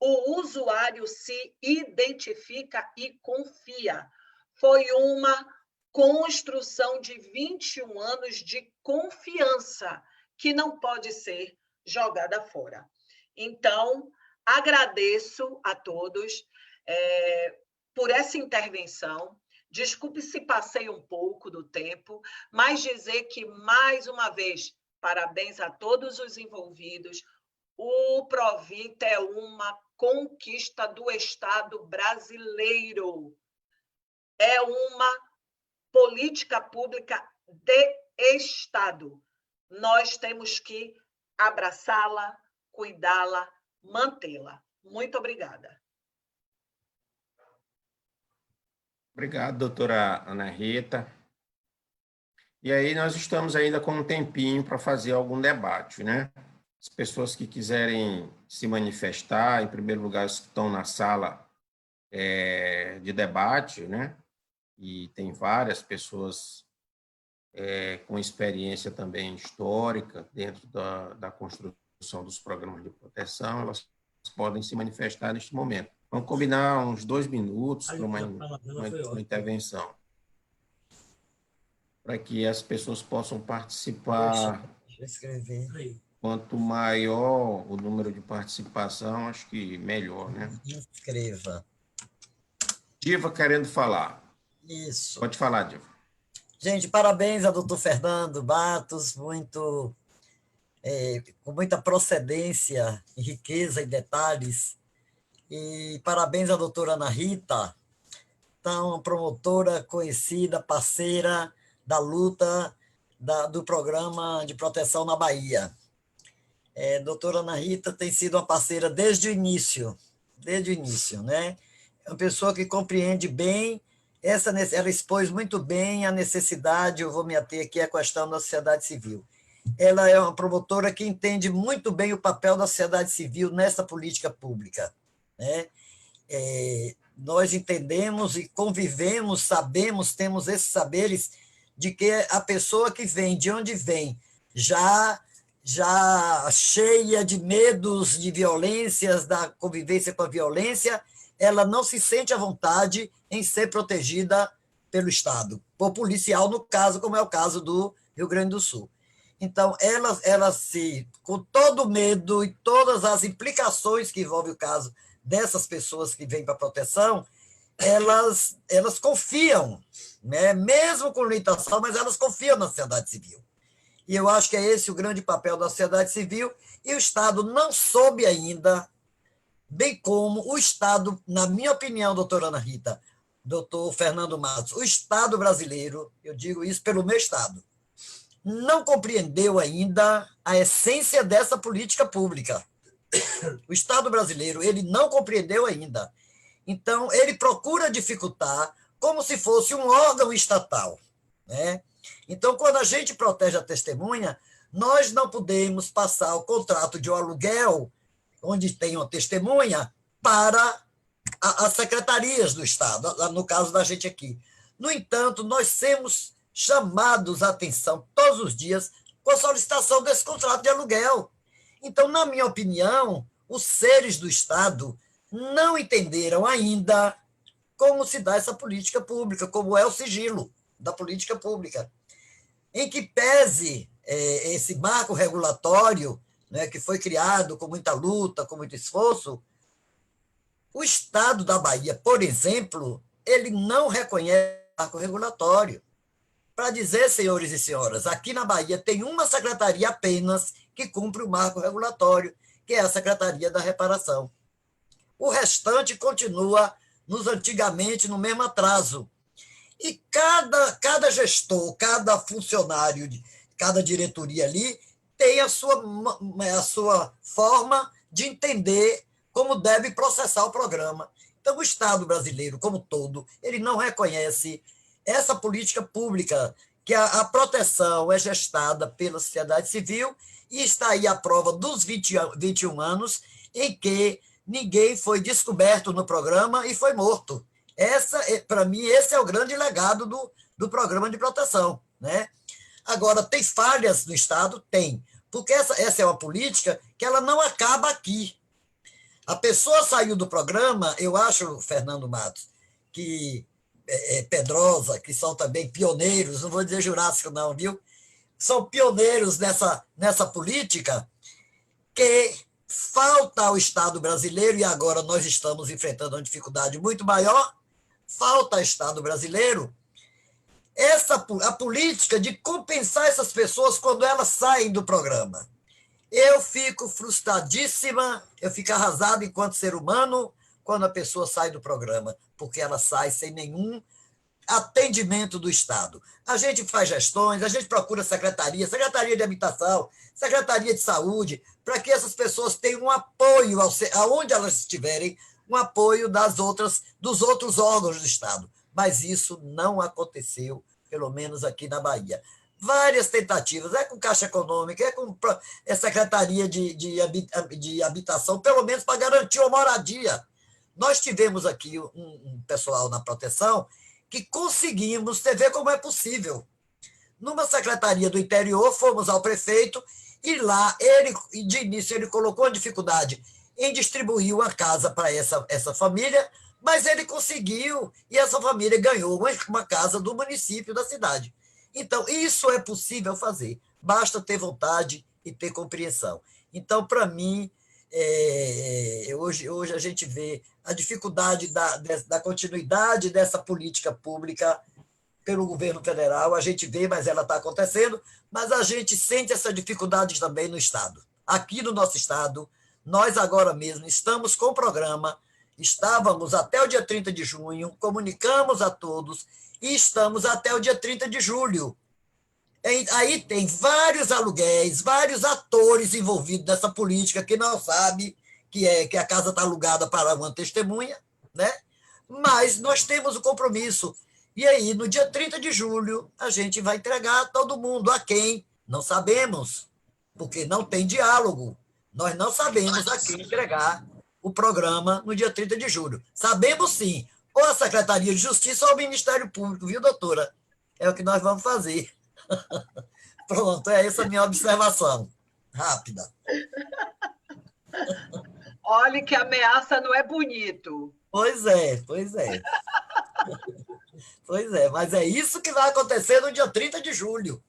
Speaker 4: O usuário se identifica e confia. Foi uma construção de 21 anos de confiança que não pode ser jogada fora. Então, agradeço a todos por essa intervenção. Desculpe se passei um pouco do tempo, mas dizer que, mais uma vez, parabéns a todos os envolvidos. O Provita é uma conquista do Estado brasileiro. É uma política pública de Estado. Nós temos que abraçá-la, cuidá-la, mantê-la. Muito obrigada.
Speaker 5: Obrigado, doutora Ana Rita. E aí nós estamos ainda com um tempinho para fazer algum debate, né? As pessoas que quiserem se manifestar, em primeiro lugar, os que estão na sala de debate, né? E tem várias pessoas com experiência também histórica dentro da construção dos programas de proteção, elas podem se manifestar neste momento. Vamos combinar uns 2 minutos para uma intervenção, para que as pessoas possam participar.
Speaker 3: Deixa eu escrever.
Speaker 5: Quanto maior o número de participação, acho que melhor, né?
Speaker 3: Escreva.
Speaker 5: Diva querendo falar.
Speaker 3: Isso.
Speaker 5: Pode falar, Diva.
Speaker 3: Gente, parabéns ao doutor Fernando Matos, com muita procedência, riqueza e detalhes. E parabéns à doutora Ana Rita, tão promotora, conhecida, parceira da luta do programa de proteção na Bahia. Doutora Ana Rita tem sido uma parceira desde o início desde o início, né? É uma pessoa que compreende bem, ela expôs muito bem a necessidade, eu vou me ater aqui à questão da sociedade civil. Ela é uma promotora que entende muito bem o papel da sociedade civil nessa política pública, né? Nós entendemos e convivemos, sabemos, temos esses saberes de que a pessoa que vem, de onde vem, já cheia de medos, de violências, da convivência com a violência, ela não se sente à vontade em ser protegida pelo Estado, por policial, no caso, como é o caso do Rio Grande do Sul. Então, ela com todo o medo e todas as implicações que envolve o caso dessas pessoas que vêm para a proteção, elas confiam, né? Mesmo com limitação, mas elas confiam na sociedade civil. E eu acho que é esse o grande papel da sociedade civil, e o Estado não soube ainda, bem como o Estado, na minha opinião, doutora Ana Rita, doutor Fernando Matos, o Estado brasileiro, eu digo isso pelo meu Estado, não compreendeu ainda a essência dessa política pública. O Estado brasileiro, ele não compreendeu ainda. Então, ele procura dificultar como se fosse um órgão estatal, né? Então, quando a gente protege a testemunha, nós não podemos passar o contrato de um aluguel, onde tem uma testemunha, para as secretarias do Estado, no caso da gente aqui. No entanto, nós temos chamados a atenção todos os dias com a solicitação desse contrato de aluguel. Então, na minha opinião, os seres do Estado não entenderam ainda como se dá essa política pública, como é o sigilo da política pública. Em que pese esse marco regulatório, né, que foi criado com muita luta, com muito esforço, o Estado da Bahia, por exemplo, ele não reconhece o marco regulatório. Para dizer, senhores e senhoras, aqui na Bahia tem uma secretaria apenas que cumpre o marco regulatório, que é a Secretaria da Reparação. O restante continua antigamente no mesmo atraso. E cada gestor, cada funcionário, cada diretoria ali tem a sua forma de entender como deve processar o programa. Então, o Estado brasileiro, como todo, ele não reconhece essa política pública, que a proteção é gestada pela sociedade civil, e está aí a prova dos 21 anos em que ninguém foi descoberto no programa e foi morto. Para mim, esse é o grande legado do programa de proteção, né? Agora, tem falhas no Estado? Tem, porque essa é uma política que ela não acaba aqui. A pessoa saiu do programa, eu acho, Fernando Matos, que Pedrosa, que são também pioneiros, não vou dizer Jurássico não, viu? São pioneiros nessa política, que falta ao Estado brasileiro, e agora nós estamos enfrentando uma dificuldade muito maior, falta ao Estado brasileiro a política de compensar essas pessoas quando elas saem do programa. Eu fico frustradíssima, eu fico arrasado enquanto ser humano quando a pessoa sai do programa, porque ela sai sem nenhum atendimento do Estado. A gente faz gestões, a gente procura secretaria de habitação, secretaria de saúde, para que essas pessoas tenham um apoio, aonde elas estiverem, um apoio dos outros órgãos do Estado. Mas isso não aconteceu, pelo menos aqui na Bahia. Várias tentativas, com Caixa Econômica, com Secretaria de Habitação, pelo menos para garantir uma moradia. Nós tivemos aqui um pessoal na proteção que conseguimos, você vê como é possível. Numa secretaria do interior, fomos ao prefeito e lá, de início, ele colocou a dificuldade em distribuir uma casa para essa família, mas ele conseguiu, e essa família ganhou uma casa do município da cidade. Então, isso é possível fazer, basta ter vontade e ter compreensão. Então, para mim, hoje a gente vê a dificuldade da continuidade dessa política pública pelo governo federal, a gente vê, mas ela está acontecendo, mas a gente sente essa dificuldade também no Estado. Aqui no nosso Estado, nós agora mesmo estamos com o programa, estávamos até o dia 30 de junho, comunicamos a todos, e estamos até o dia 30 de julho. Aí tem vários aluguéis, vários atores envolvidos nessa política que não sabe que a casa está alugada para uma testemunha, né? Mas nós temos o compromisso. E aí, no dia 30 de julho, a gente vai entregar a todo mundo. A quem? Não sabemos, porque não tem diálogo. Nós não sabemos a quem entregar o programa no dia 30 de julho. Sabemos sim, ou a Secretaria de Justiça ou o Ministério Público, viu, doutora? É o que nós vamos fazer. Pronto, é essa a minha observação. Rápida.
Speaker 4: Olhe que ameaça não é bonito.
Speaker 3: Pois é, pois é. Pois é, mas é isso que vai acontecer no dia 30 de julho.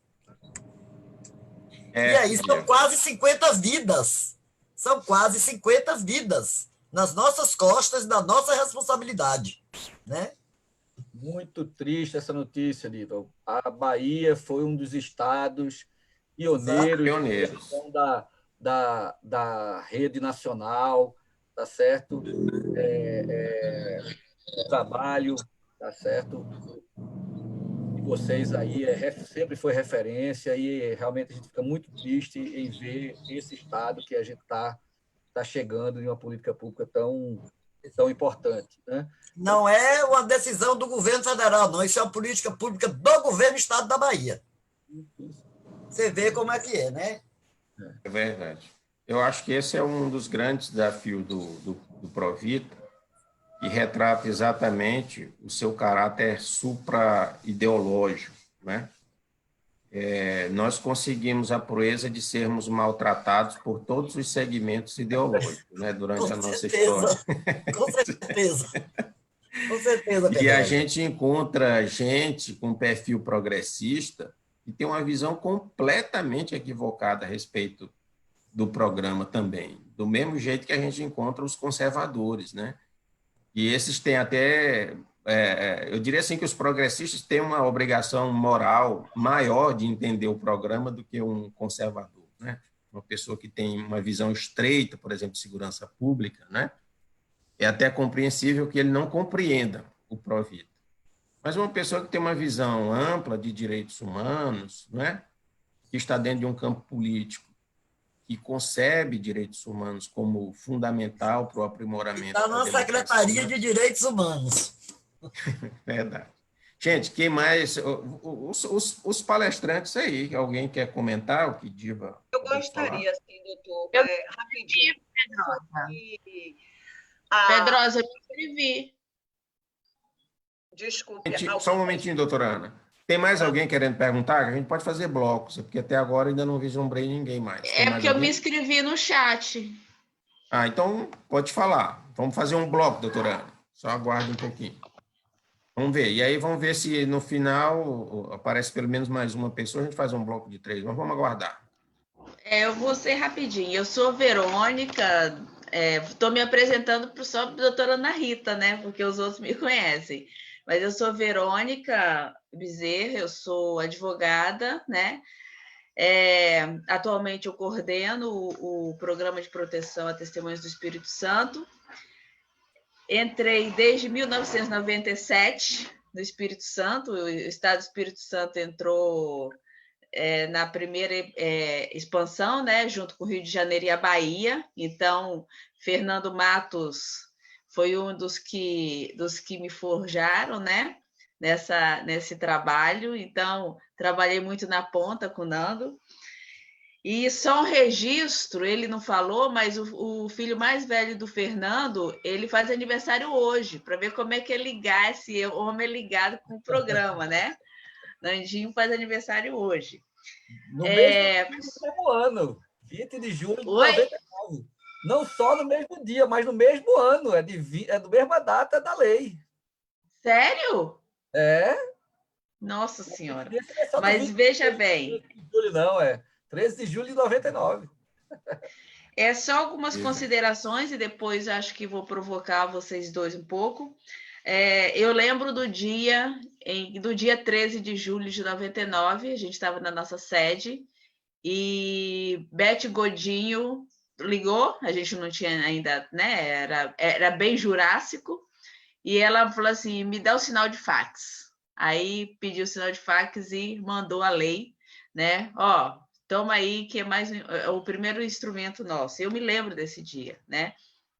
Speaker 3: E aí são quase 50 vidas. São quase 50 vidas nas nossas costas, na nossa responsabilidade, né?
Speaker 2: Muito triste essa notícia, Lito. A Bahia foi um dos estados pioneiros da rede nacional, tá certo? O trabalho, tá certo? E vocês aí sempre foi referência e realmente a gente fica muito triste em ver esse estado que a gente tá chegando em uma política pública tão importante, né?
Speaker 3: Não é uma decisão do governo federal, não. Isso é uma política pública do governo do estado da Bahia. Você vê como é que é, né?
Speaker 5: É verdade. Eu acho que esse é um dos grandes desafios do Provita, que retrata exatamente o seu caráter supra-ideológico, né? Nós conseguimos a proeza de sermos maltratados por todos os segmentos ideológicos, né, durante a nossa história.
Speaker 3: Com certeza. Com certeza,
Speaker 5: E a gente encontra gente com perfil progressista que tem uma visão completamente equivocada a respeito do programa também, do mesmo jeito que a gente encontra os conservadores, né? E esses têm até, eu diria assim que os progressistas têm uma obrigação moral maior de entender o programa do que um conservador, né? Uma pessoa que tem uma visão estreita, por exemplo, de segurança pública, né? É até compreensível que ele não compreenda o Provita. Mas uma pessoa que tem uma visão ampla de direitos humanos, né? Que está dentro de um campo político, que concebe direitos humanos como fundamental para o aprimoramento
Speaker 3: da nossa Secretaria de Direitos Humanos.
Speaker 5: Verdade. Gente, quem mais? Os palestrantes aí, alguém quer comentar o que Diva?
Speaker 4: Eu gostaria, sim, doutor, rapidinho.
Speaker 6: Pedrosa, eu me inscrevi.
Speaker 4: Desculpe.
Speaker 5: Só um momentinho, doutora Ana. Tem mais alguém querendo perguntar? A gente pode fazer blocos, porque até agora ainda não vislumbrei ninguém mais.
Speaker 6: É porque eu me inscrevi no chat.
Speaker 5: Então pode falar. Vamos fazer um bloco, doutora Ana. Só aguarde um pouquinho. Vamos ver. E aí vamos ver se no final aparece pelo menos mais uma pessoa. A gente faz um bloco de 3. Mas vamos aguardar.
Speaker 6: Eu vou ser rapidinho. Eu sou Verônica. Estou me apresentando só para a doutora Ana Rita, né? Porque os outros me conhecem. Mas eu sou Verônica Bezerra, eu sou advogada, né? Atualmente eu coordeno o Programa de Proteção a Testemunhas do Espírito Santo. Entrei desde 1997 no Espírito Santo, o Estado do Espírito Santo entrou na primeira expansão, né? Junto com o Rio de Janeiro e a Bahia. Então, Fernando Matos foi um dos que me forjaram, né? Nesse trabalho. Então, trabalhei muito na ponta com o Nando. E só um registro, ele não falou, mas o filho mais velho do Fernando, ele faz aniversário hoje, para ver como é que é ligar, esse homem é ligado com o programa, né? Nandinho faz aniversário hoje.
Speaker 2: No mesmo ano, 20 de julho de 99. Não só no mesmo dia, mas no mesmo ano. É do mesma data da lei.
Speaker 6: Sério?
Speaker 2: É.
Speaker 6: Nossa Senhora. Mas veja bem.
Speaker 2: 13 de julho de 99.
Speaker 6: Só algumas considerações e depois acho que vou provocar vocês dois um pouco. Eu lembro do dia 13 de julho de 99, a gente estava na nossa sede e Beth Godinho ligou, a gente não tinha ainda, né? Era bem jurássico, e ela falou assim: me dá o sinal de fax. Aí pediu o sinal de fax e mandou a lei, né? Toma aí, que é mais o primeiro instrumento nosso. Eu me lembro desse dia, né?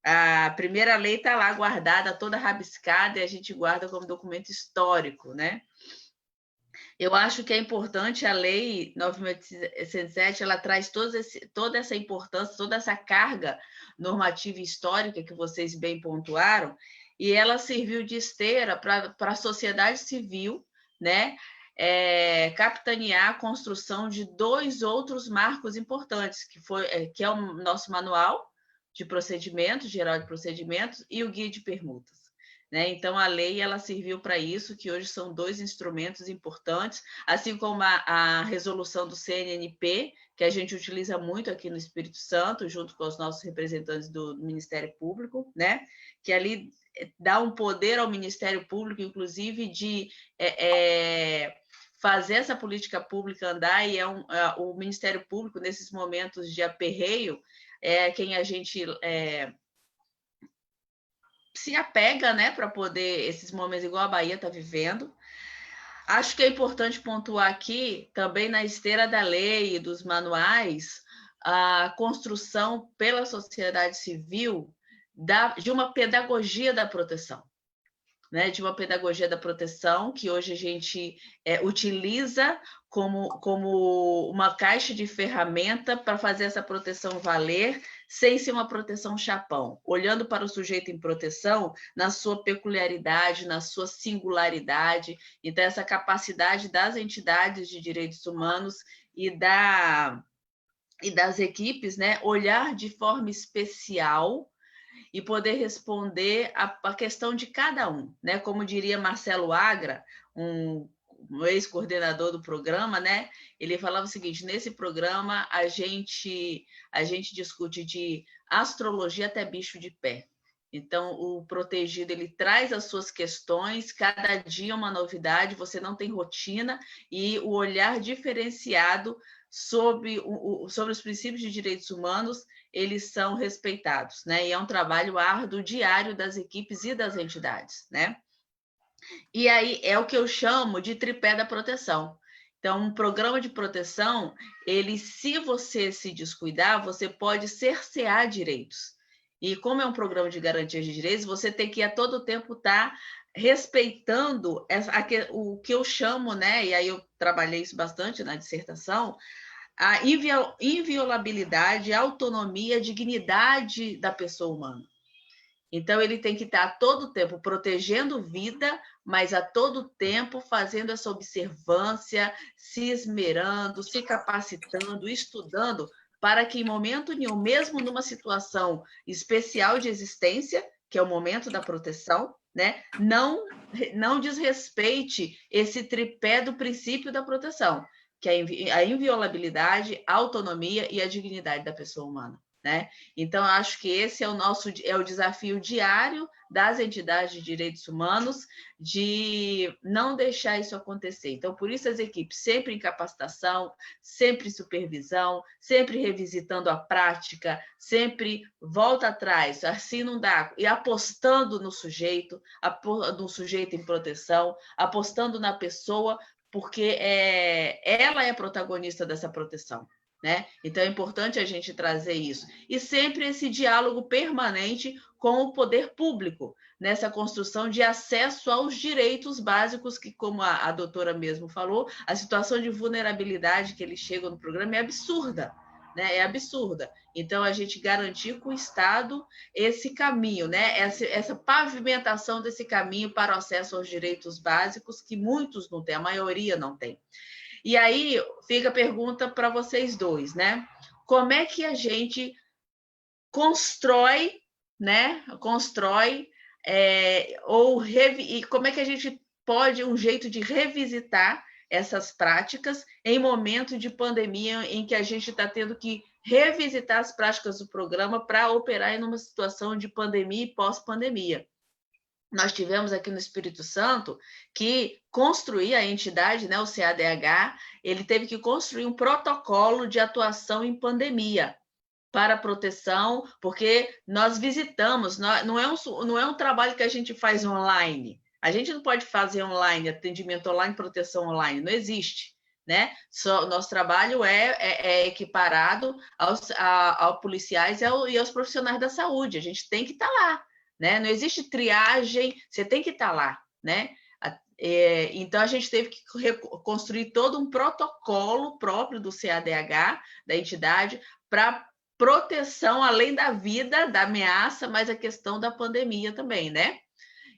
Speaker 6: A primeira lei está lá guardada, toda rabiscada, e a gente guarda como documento histórico, né? Eu acho que é importante a Lei 9.807, ela traz toda essa importância, toda essa carga normativa histórica que vocês bem pontuaram, e ela serviu de esteira para a sociedade civil, né? Capitanear a construção de 2 outros marcos importantes, que é o nosso manual de procedimentos, geral de procedimentos, e o guia de permutas. Né? Então, a lei ela serviu para isso, que hoje são 2 instrumentos importantes, assim como a resolução do CNNP, que a gente utiliza muito aqui no Espírito Santo, junto com os nossos representantes do Ministério Público, né? Que ali dá um poder ao Ministério Público, inclusive, de fazer essa política pública andar, e o Ministério Público, nesses momentos de aperreio, é quem a gente se apega, né, para poder, esses momentos igual a Bahia está vivendo. Acho que é importante pontuar aqui, também na esteira da lei e dos manuais, a construção pela sociedade civil de uma pedagogia da proteção. Né, de uma pedagogia da proteção, que hoje a gente utiliza como uma caixa de ferramenta para fazer essa proteção valer, sem ser uma proteção chapão, olhando para o sujeito em proteção na sua peculiaridade, na sua singularidade. Então, essa capacidade das entidades de direitos humanos e das equipes, né, olhar de forma especial e poder responder a questão de cada um, né? Como diria Marcelo Agra, um ex-coordenador do programa, né? Ele falava o seguinte: nesse programa a gente discute de astrologia até bicho de pé. Então, o protegido, ele traz as suas questões, cada dia uma novidade, você não tem rotina, e o olhar diferenciado sobre os princípios de direitos humanos, eles são respeitados, né? E é um trabalho árduo, diário das equipes e das entidades, né? E aí é o que eu chamo de tripé da proteção. Então, um programa de proteção, se você se descuidar, você pode cercear direitos. E como é um programa de garantia de direitos, você tem que a todo tempo estar respeitando o que eu chamo, né? E aí eu trabalhei isso bastante na dissertação, a inviolabilidade, a autonomia, a dignidade da pessoa humana. Então, ele tem que estar a todo tempo protegendo vida, mas a todo tempo fazendo essa observância, se esmerando, se capacitando, estudando, para que em momento nenhum, mesmo numa situação especial de existência, que é o momento da proteção, né, não desrespeite esse tripé do princípio da proteção, que é a inviolabilidade, a autonomia e a dignidade da pessoa humana. Né? Então, acho que esse é o desafio diário das entidades de direitos humanos, de não deixar isso acontecer. Então, por isso as equipes sempre em capacitação, sempre em supervisão, sempre revisitando a prática, sempre volta atrás, assim não dá, e apostando no sujeito em proteção, apostando na pessoa, porque ela é a protagonista dessa proteção. Né? Então, é importante a gente trazer isso. E sempre esse diálogo permanente com o poder público, nessa construção de acesso aos direitos básicos, que, como a doutora mesmo falou, a situação de vulnerabilidade que eles chegam no programa é absurda. Né? É absurda. Então, a gente garantir com o Estado esse caminho, né? essa pavimentação desse caminho para o acesso aos direitos básicos, que muitos não têm, a maioria não tem. E aí fica a pergunta para vocês dois, né? Como é que a gente constrói, né? E como é que a gente pode um jeito de revisitar essas práticas em momento de pandemia, em que a gente está tendo que revisitar as práticas do programa para operar em uma situação de pandemia e pós-pandemia. Nós tivemos aqui no Espírito Santo que construir a entidade, né, o CADH, ele teve que construir um protocolo de atuação em pandemia para proteção, porque nós visitamos, não é um trabalho que a gente faz online. A gente não pode fazer online, atendimento online, proteção online, não existe. né? Nosso trabalho é equiparado aos policiais e aos profissionais da saúde. A gente tem que estar lá, né? Não existe triagem, você tem que estar lá, né? Então, a gente teve que construir todo um protocolo próprio do CADH, da entidade, para proteção, além da vida, da ameaça, mas a questão da pandemia também, né?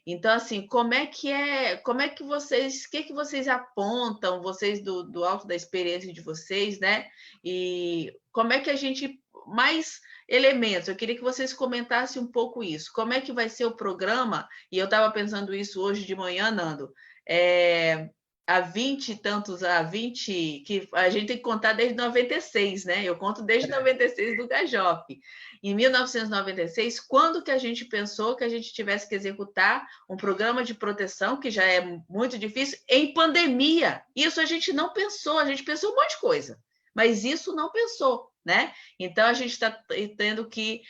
Speaker 6: Então, assim, como é que vocês, o que vocês apontam, vocês do alto da experiência de vocês, né? E como é que a gente, mais elementos, eu queria que vocês comentassem um pouco isso. Como é que vai ser o programa? E eu estava pensando isso hoje de manhã, Nando, há 20 e tantos, que a gente tem que contar desde 96, né? Eu conto desde 96 do Gajop. Em 1996, quando que a gente pensou que a gente tivesse que executar um programa de proteção, que já é muito difícil, em pandemia? Isso a gente não pensou, a gente pensou um monte de coisa, mas isso não pensou, né? Então, a gente está tendo que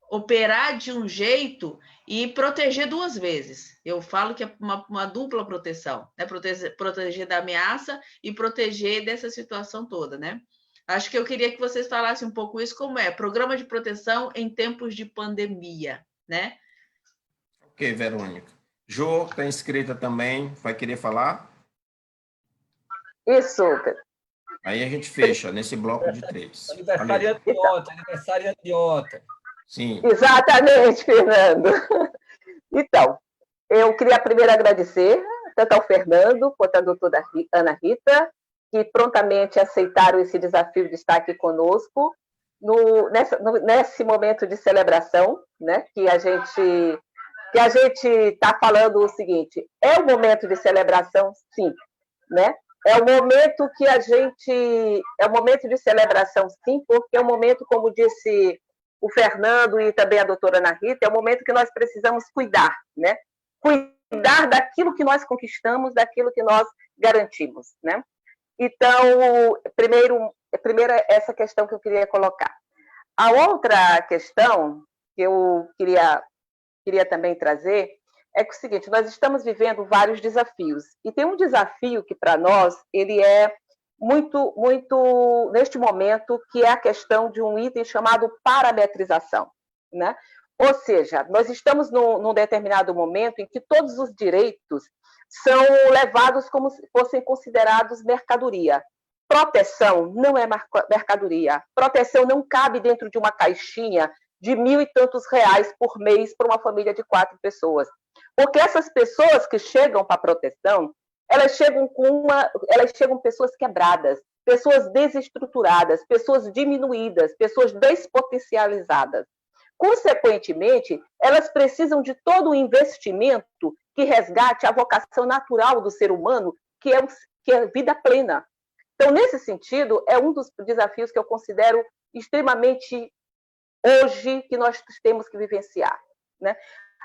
Speaker 6: operar de um jeito e proteger duas vezes. Eu falo que é uma dupla proteção, né? Proteger da ameaça e proteger dessa situação toda, né? Acho que eu queria que vocês falassem um pouco isso, como é programa de proteção em tempos de pandemia, né?
Speaker 5: Ok, Verônica. Jô, está inscrita também, vai querer falar?
Speaker 7: Isso.
Speaker 5: Aí a gente fecha nesse bloco de 3.
Speaker 2: Aniversariante de ontem, aniversariante de ontem.
Speaker 5: Sim.
Speaker 7: Exatamente, Fernando. Então, eu queria primeiro agradecer tanto ao Fernando quanto à doutora Ana Rita, que prontamente aceitaram esse desafio de estar aqui conosco nesse momento de celebração, né? Que a gente está falando o seguinte: é um momento de celebração, sim, né? É um momento de celebração, sim, porque é um momento, como disse o Fernando e também a doutora Ana Rita, é um momento que nós precisamos cuidar, né? Cuidar daquilo que nós conquistamos, daquilo que nós garantimos, né? Então, primeiro essa questão que eu queria colocar. A outra questão que eu queria também trazer é que o seguinte: nós estamos vivendo vários desafios, e tem um desafio que, para nós, ele é muito, muito, neste momento, que é a questão de um item chamado parametrização, né? Ou seja, nós estamos num determinado momento em que todos os direitos são levados como se fossem considerados mercadoria. Proteção não é mercadoria. Proteção não cabe dentro de uma caixinha de 1.000 e tantos reais por mês para uma família de 4 pessoas. Porque essas pessoas que chegam para a proteção, elas chegam pessoas quebradas, pessoas desestruturadas, pessoas diminuídas, pessoas despotencializadas. Consequentemente, elas precisam de todo o investimento que resgate a vocação natural do ser humano, que é vida plena. Então, nesse sentido, é um dos desafios que eu considero extremamente hoje que nós temos que vivenciar, né?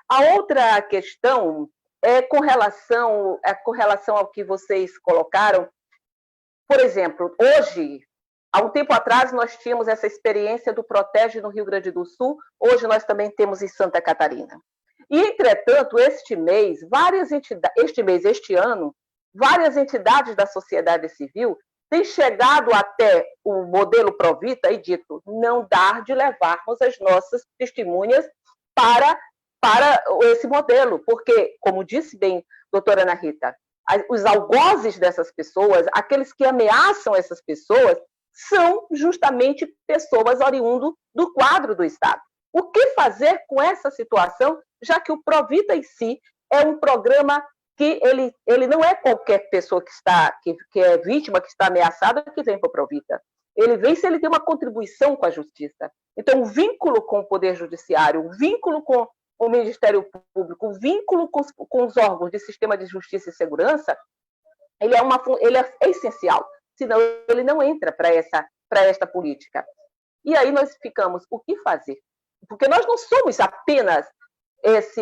Speaker 7: A outra questão é com relação ao que vocês colocaram. Por exemplo, hoje, há um tempo atrás, nós tínhamos essa experiência do Protege no Rio Grande do Sul, hoje nós também temos em Santa Catarina. E, entretanto, este ano, várias entidades da sociedade civil têm chegado até o modelo Provita e dito: não dá de levarmos as nossas testemunhas para esse modelo, porque, como disse bem a doutora Ana Rita, os algozes dessas pessoas, aqueles que ameaçam essas pessoas, são justamente pessoas oriundas do quadro do Estado. O que fazer com essa situação, já que o Provita em si é um programa que ele não é qualquer pessoa que é vítima, que está ameaçada, que vem para o Provita. Ele vem se ele tem uma contribuição com a justiça. Então, o vínculo com o Poder Judiciário, o vínculo com o Ministério Público, o vínculo com os órgãos de sistema de justiça e segurança, ele é essencial. Senão, ele não entra para esta política. E aí nós ficamos: o que fazer? Porque nós não somos apenas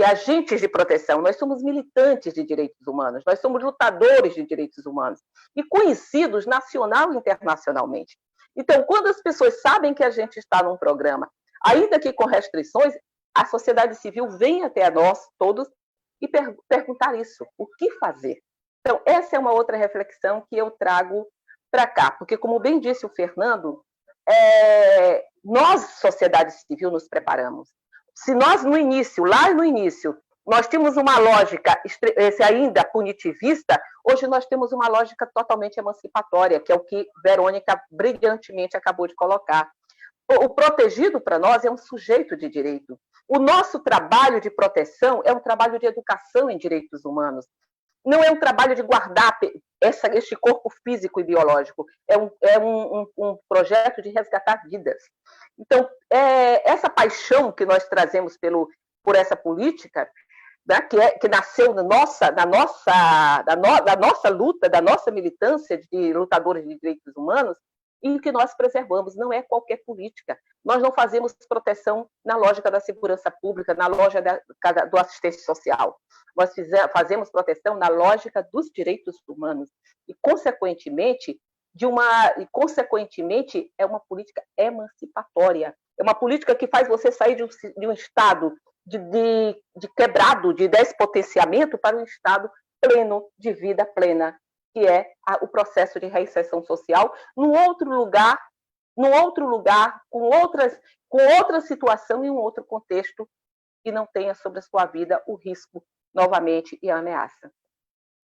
Speaker 7: agentes de proteção, nós somos militantes de direitos humanos, nós somos lutadores de direitos humanos, e conhecidos nacional e internacionalmente. Então, quando as pessoas sabem que a gente está num programa, ainda que com restrições, a sociedade civil vem até nós todos e perguntar isso: o que fazer? Então, essa é uma outra reflexão que eu trago para cá, porque, como bem disse o Fernando, nós, sociedade civil, nos preparamos. Se nós, lá no início, nós tínhamos uma lógica ainda punitivista, hoje nós temos uma lógica totalmente emancipatória, que é o que Verônica brilhantemente acabou de colocar. O protegido, para nós, é um sujeito de direito. O nosso trabalho de proteção é um trabalho de educação em direitos humanos. Não é um trabalho de guardar este corpo físico e biológico, é um projeto de resgatar vidas. Então, essa paixão que nós trazemos por essa política, né, que nasceu da nossa luta, da nossa militância de lutadores de direitos humanos, e que nós preservamos, não é qualquer política. Nós não fazemos proteção na lógica da segurança pública, na lógica do assistência social. Nós fazemos proteção na lógica dos direitos humanos. E, consequentemente, é uma política emancipatória. É uma política que faz você sair de um estado de quebrado, de despotenciamento, para um estado pleno, de vida plena, que é o processo de reinserção social, num outro lugar, com outra situação e um outro contexto, que não tenha sobre a sua vida o risco novamente e a ameaça.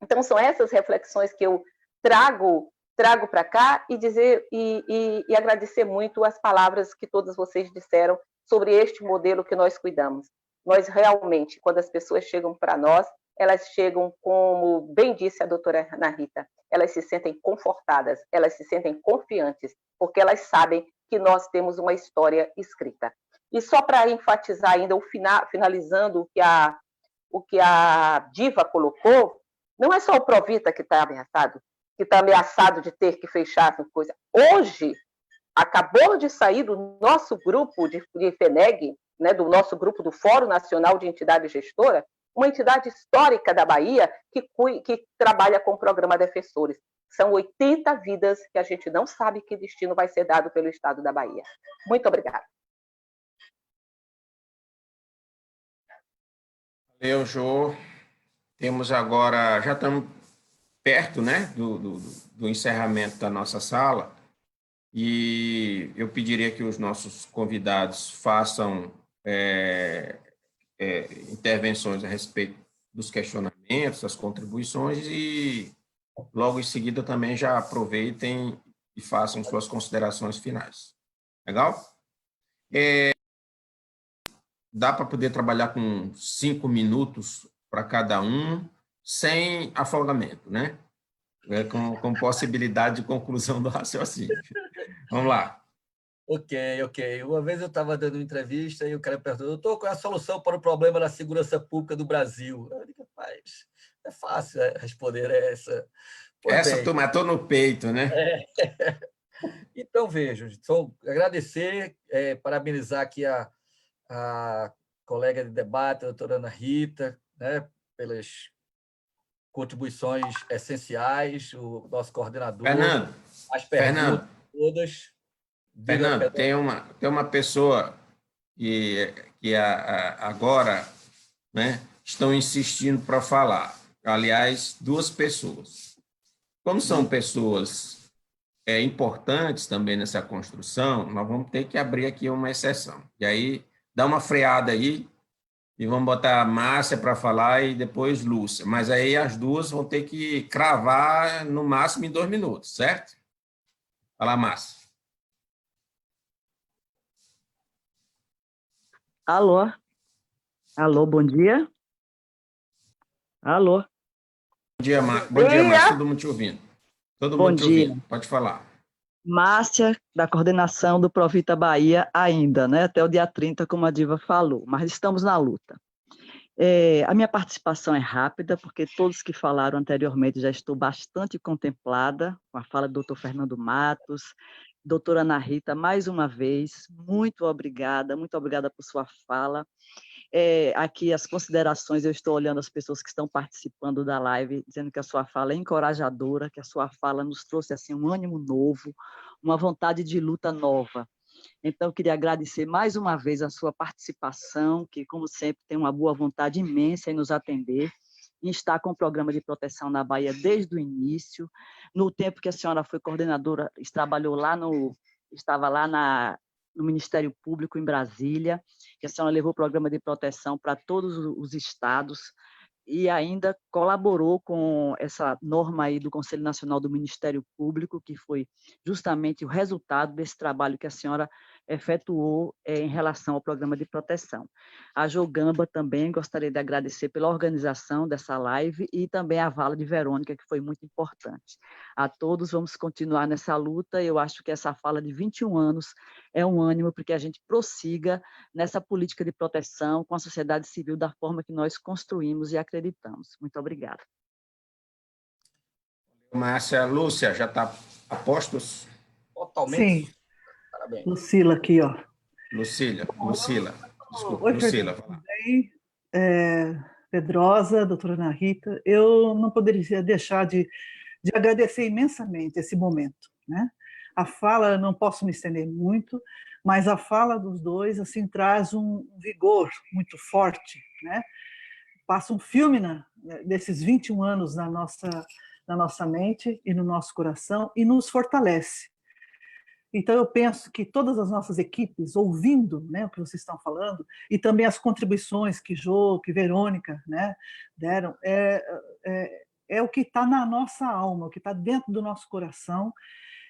Speaker 7: Então, são essas reflexões que eu trago para cá e agradecer muito as palavras que todos vocês disseram sobre este modelo que nós cuidamos. Nós realmente, quando as pessoas chegam para nós, elas chegam, como bem disse a doutora Ana Rita, elas se sentem confortadas, elas se sentem confiantes, porque elas sabem que nós temos uma história escrita. E só para enfatizar ainda, finalizando o que a Diva colocou, não é só o Provita que está ameaçado de ter que fechar essa coisa. Hoje, acabou de sair do nosso grupo de FENEG, né, do nosso grupo do Fórum Nacional de Entidade Gestora, uma entidade histórica da Bahia que trabalha com o programa Defensores. São 80 vidas que a gente não sabe que destino vai ser dado pelo Estado da Bahia. Muito obrigada.
Speaker 5: Valeu, Jô. Temos agora, já estamos perto, né, do encerramento da nossa sala, e eu pediria que os nossos convidados façam intervenções a respeito dos questionamentos, das contribuições, e logo em seguida também já aproveitem e façam suas considerações finais. Legal? Dá para poder trabalhar com 5 minutos para cada um, sem afogamento, né? Com possibilidade de conclusão do raciocínio. Vamos lá.
Speaker 2: Ok. Uma vez eu estava dando uma entrevista e o cara perguntou: doutor, qual é a solução para o problema da segurança pública do Brasil? Eu digo: rapaz, é fácil responder essa.
Speaker 5: Essa tu matou no peito, né?
Speaker 2: Então, vejo, só agradecer, parabenizar aqui a colega de debate, a doutora Ana Rita, né, pelas contribuições essenciais, o nosso coordenador, as perguntas todas.
Speaker 5: Fernando, tem uma pessoa que agora, né, estão insistindo para falar. Aliás, 2 pessoas. Como são pessoas importantes também nessa construção, nós vamos ter que abrir aqui uma exceção. E aí, dá uma freada aí e vamos botar a Márcia para falar e depois Lúcia. Mas aí as 2 vão ter que cravar no máximo em 2 minutos, certo? Fala, Márcia.
Speaker 8: Alô? Alô, bom dia? Alô?
Speaker 5: Bom dia, Márcia. Todo mundo te ouvindo. Todo mundo te ouvindo. Pode falar.
Speaker 8: Márcia, da coordenação do Provita Bahia ainda, né? Até o dia 30, como a Diva falou, mas estamos na luta. A minha participação é rápida, porque todos que falaram anteriormente já estou bastante contemplada com a fala do doutor Fernando Matos, doutora Ana Rita, mais uma vez, muito obrigada por sua fala. Aqui as considerações, eu estou olhando as pessoas que estão participando da live, dizendo que a sua fala é encorajadora, que a sua fala nos trouxe assim, um ânimo novo, uma vontade de luta nova. Então, eu queria agradecer mais uma vez a sua participação, que, como sempre, tem uma boa vontade imensa em nos atender, em estar com o programa de proteção na Bahia desde o início. No tempo que a senhora foi coordenadora, estava lá no Ministério Público, em Brasília, que a senhora levou o programa de proteção para todos os estados, e ainda colaborou com essa norma aí do Conselho Nacional do Ministério Público, que foi justamente o resultado desse trabalho que a senhora efetuou em relação ao programa de proteção. A Jogamba também gostaria de agradecer pela organização dessa live e também a Vala de Verônica, que foi muito importante. A todos, vamos continuar nessa luta. Eu acho que essa fala de 21 anos é um ânimo para que a gente prossiga nessa política de proteção com a sociedade civil da forma que nós construímos e acreditamos. Muito obrigada.
Speaker 5: Márcia. Lúcia, já está a postos?
Speaker 2: Totalmente.
Speaker 9: Sim.
Speaker 2: Parabéns.
Speaker 9: Lucila aqui, ó.
Speaker 5: Lucila. Desculpa,
Speaker 9: Oi,
Speaker 5: Lucila.
Speaker 9: Fernando, tudo bem? Pedrosa, doutora Ana Rita, eu não poderia deixar de agradecer imensamente esse momento, né? A fala, não posso me estender muito, mas a fala dos dois assim traz um vigor muito forte, né? Passa um filme desses 21 anos na nossa mente e no nosso coração e nos fortalece. Então, eu penso que todas as nossas equipes, ouvindo, né, o que vocês estão falando, e também as contribuições que Jô, que Verônica, né, deram, é o que está na nossa alma, o que está dentro do nosso coração,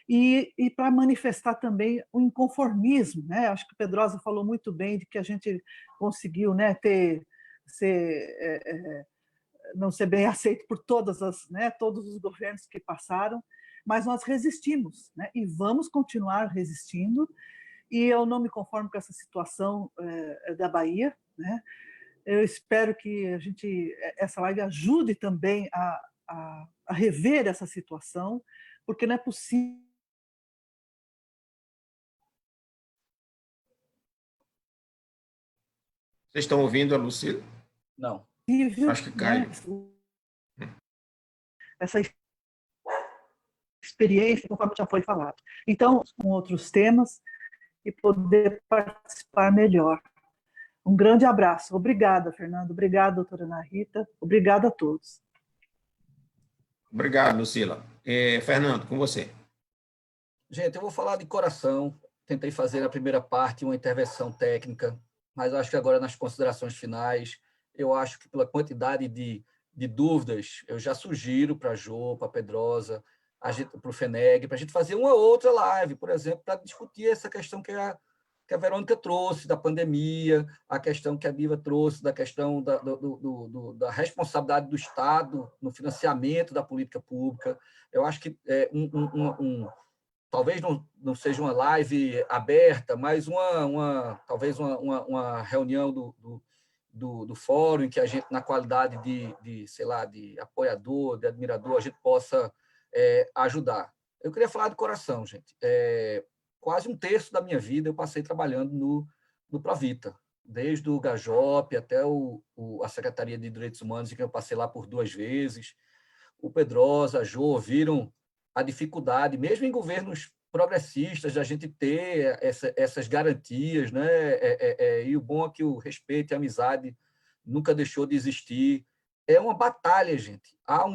Speaker 9: e para manifestar também o inconformismo. Né? Acho que o Pedrosa falou muito bem de que a gente conseguiu, né, não ser bem aceito por todos os governos que passaram, mas nós resistimos, né? E vamos continuar resistindo, e eu não me conformo com essa situação da Bahia, né? Eu espero que essa live ajude também a rever essa situação, porque não é possível.
Speaker 5: Vocês estão ouvindo a Lucila?
Speaker 2: Não.
Speaker 5: Acho que caiu.
Speaker 9: Né? Essa experiência, conforme já foi falado. Então, com outros temas, e poder participar melhor. Um grande abraço. Obrigada, Fernando. Obrigada, doutora Ana Rita. Obrigada a todos.
Speaker 5: Obrigado, Lucila. Fernando, com você.
Speaker 2: Gente, eu vou falar de coração. Tentei fazer na primeira parte uma intervenção técnica, mas acho que agora, nas considerações finais, eu acho que pela quantidade de dúvidas, eu já sugiro para a Jô, para a Pedrosa, para o FENEG, para a gente fazer uma outra live, por exemplo, para discutir essa questão que a Verônica trouxe da pandemia, a questão que a Biva trouxe da questão da responsabilidade do Estado no financiamento da política pública. Eu acho que talvez não seja uma live aberta, mas talvez uma reunião do fórum em que a gente, na qualidade de apoiador, de admirador, a gente possa ajudar. Eu queria falar de coração, gente. Quase um terço da minha vida eu passei trabalhando no Provita, desde o Gajop até a Secretaria de Direitos Humanos, em que eu passei lá por 2 vezes. O Pedrosa, a Jô, viram a dificuldade, mesmo em governos progressistas, de a gente ter essas garantias, né? E o bom é que o respeito e a amizade nunca deixou de existir. É uma batalha, gente. Há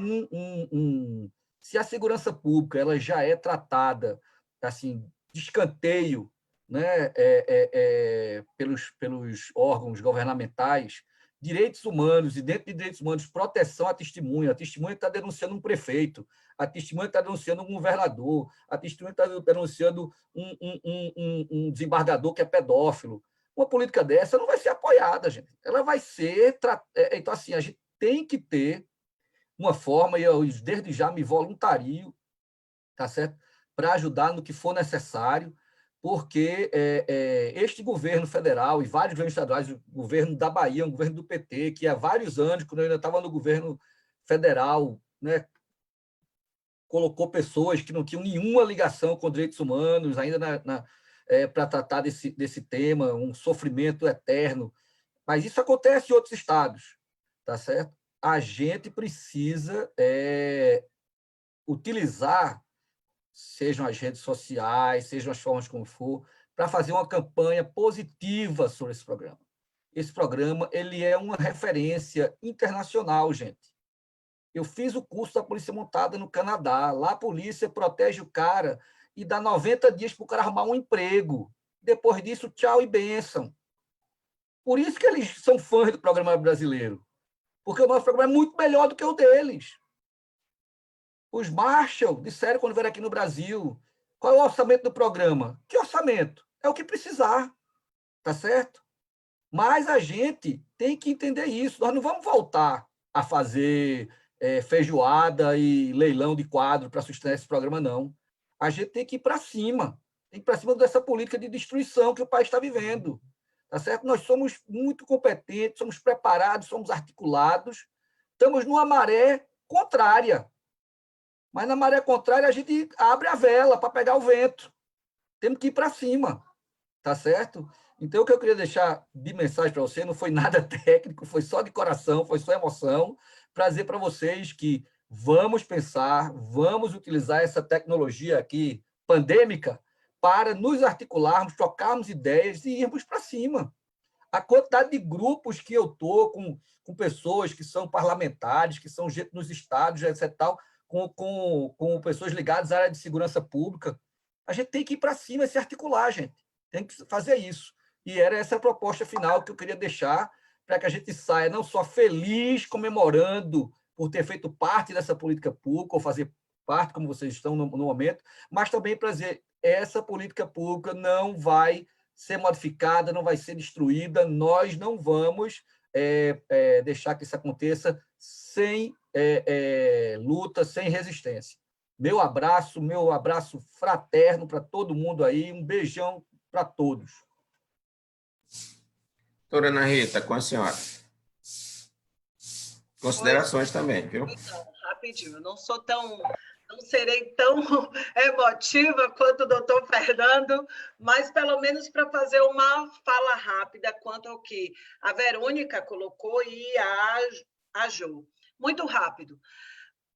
Speaker 2: se a segurança pública ela já é tratada assim, de escanteio, né, pelos órgãos governamentais, direitos humanos, e dentro de direitos humanos, proteção à testemunha. A testemunha está denunciando um prefeito, a testemunha está denunciando um governador, a testemunha está denunciando um desembargador que é pedófilo. Uma política dessa não vai ser apoiada, gente. Ela vai ser... Então, assim, a gente tem que ter uma forma, e eu desde já me voluntario, tá certo? Para ajudar no que for necessário, porque este governo federal e vários governos estaduais, o governo da Bahia, um governo do PT, que há vários anos, quando eu ainda estava no governo federal, né, colocou pessoas que não tinham nenhuma ligação com direitos humanos, ainda para tratar desse tema, um sofrimento eterno. Mas isso acontece em outros estados, tá certo? A gente precisa utilizar, sejam as redes sociais, sejam as formas como for, para fazer uma campanha positiva sobre esse programa. Esse programa ele é uma referência internacional, gente. Eu fiz o curso da Polícia Montada no Canadá. Lá a polícia protege o cara e dá 90 dias para o cara arrumar um emprego. Depois disso, tchau e bênção. Por isso que eles são fãs do programa brasileiro. Porque o nosso programa é muito melhor do que o deles. Os Marshall disseram quando vieram aqui no Brasil, qual é o orçamento do programa? Que orçamento? É o que precisar, tá certo? Mas a gente tem que entender isso. Nós não vamos voltar a fazer feijoada e leilão de quadro para sustentar esse programa, não. A gente tem que ir para cima. Tem que ir para cima dessa política de destruição que o país está vivendo. Tá certo? Nós somos muito competentes, somos preparados, somos articulados, estamos numa maré contrária. Mas na maré contrária a gente abre a vela para pegar o vento. Temos que ir para cima, tá certo? Então o que eu queria deixar de mensagem para você não foi nada técnico, foi só de coração, foi só emoção, para dizer para vocês que vamos pensar, vamos utilizar essa tecnologia aqui pandêmica para nos articularmos, trocarmos ideias e irmos para cima. A quantidade de grupos que eu estou com pessoas que são parlamentares, que são gente nos estados, etc. Tal, com pessoas ligadas à área de segurança pública. A gente tem que ir para cima e se articular, gente. Tem que fazer isso. E era essa a proposta final que eu queria deixar para que a gente saia não só feliz, comemorando por ter feito parte dessa política pública, ou fazer parte, como vocês estão no momento, mas também para dizer essa política pública não vai ser modificada, não vai ser destruída, nós não vamos deixar que isso aconteça sem luta, sem resistência. Meu abraço fraterno para todo mundo aí, um beijão para todos.
Speaker 5: Doutora Ana Rita, com a senhora. Considerações também, viu?
Speaker 4: Então, rapidinho, eu não serei tão emotiva quanto o doutor Fernando, mas pelo menos para fazer uma fala rápida quanto ao que a Verônica colocou e a Jo. Muito rápido.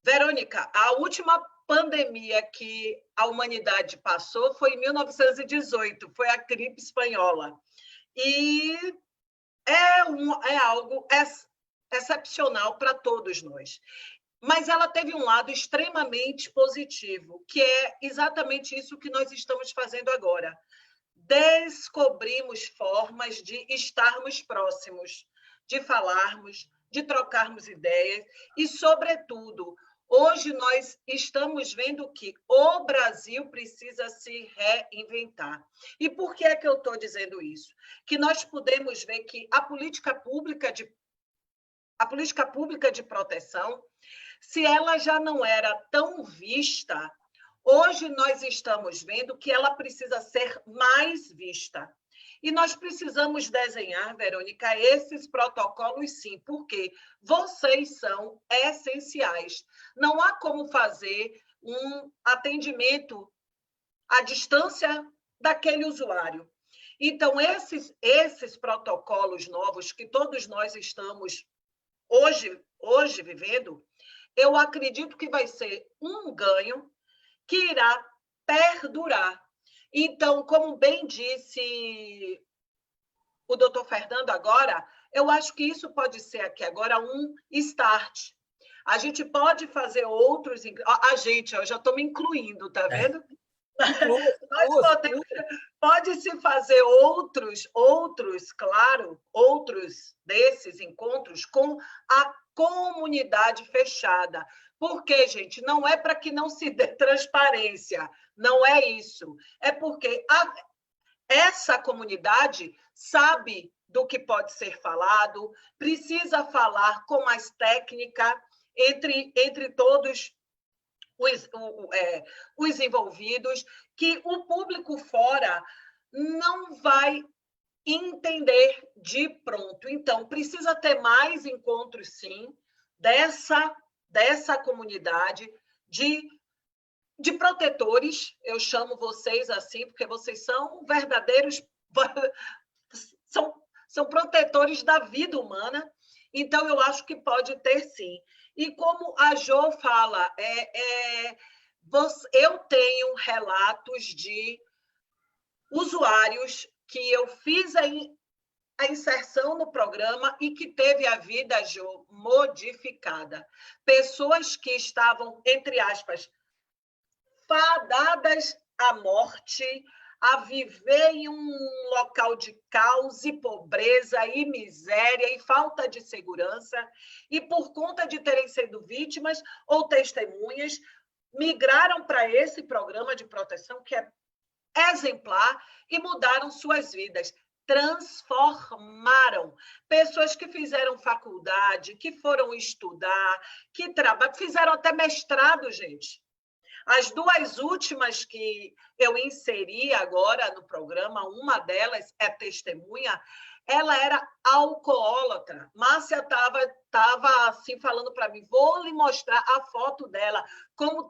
Speaker 4: Verônica, a última pandemia que a humanidade passou foi em 1918, foi a gripe espanhola. E é algo excepcional para todos nós. Mas ela teve um lado extremamente positivo, que é exatamente isso que nós estamos fazendo agora. Descobrimos formas de estarmos próximos, de falarmos, de trocarmos ideias e, sobretudo, hoje nós estamos vendo que o Brasil precisa se reinventar. E por que é que eu estou dizendo isso? Que nós podemos ver que a política pública de proteção, se ela já não era tão vista, hoje nós estamos vendo que ela precisa ser mais vista. E nós precisamos desenhar, Verônica, esses protocolos, sim, porque vocês são essenciais. Não há como fazer um atendimento à distância daquele usuário. Então, esses protocolos novos que todos nós estamos hoje vivendo, eu acredito que vai ser um ganho que irá perdurar. Então, como bem disse o doutor Fernando agora, eu acho que isso pode ser aqui agora um start. A gente pode fazer outros... eu já estou me incluindo, tá vendo? Pode-se fazer outros, claro, outros desses encontros com a comunidade fechada. Porque, gente, não é para que não se dê transparência, não é isso. É porque essa comunidade sabe do que pode ser falado, precisa falar com mais técnica entre todos os envolvidos, que o público fora não vai entender de pronto. Então, precisa ter mais encontros, sim, dessa comunidade de protetores. Eu chamo vocês assim, porque vocês são verdadeiros... São protetores da vida humana. Então, eu acho que pode ter, sim. E como a Jo fala, eu tenho relatos de usuários que eu fiz a inserção no programa e que teve a vida modificada. Pessoas que estavam, entre aspas, fadadas à morte, a viver em um local de caos e pobreza e miséria e falta de segurança, e por conta de terem sido vítimas ou testemunhas, migraram para esse programa de proteção que é exemplar e mudaram suas vidas, transformaram. Pessoas que fizeram faculdade, que foram estudar, que fizeram até mestrado, gente. As duas últimas que eu inseri agora no programa, uma delas é testemunha, ela era alcoólatra. Márcia estava assim falando para mim, vou lhe mostrar a foto dela, como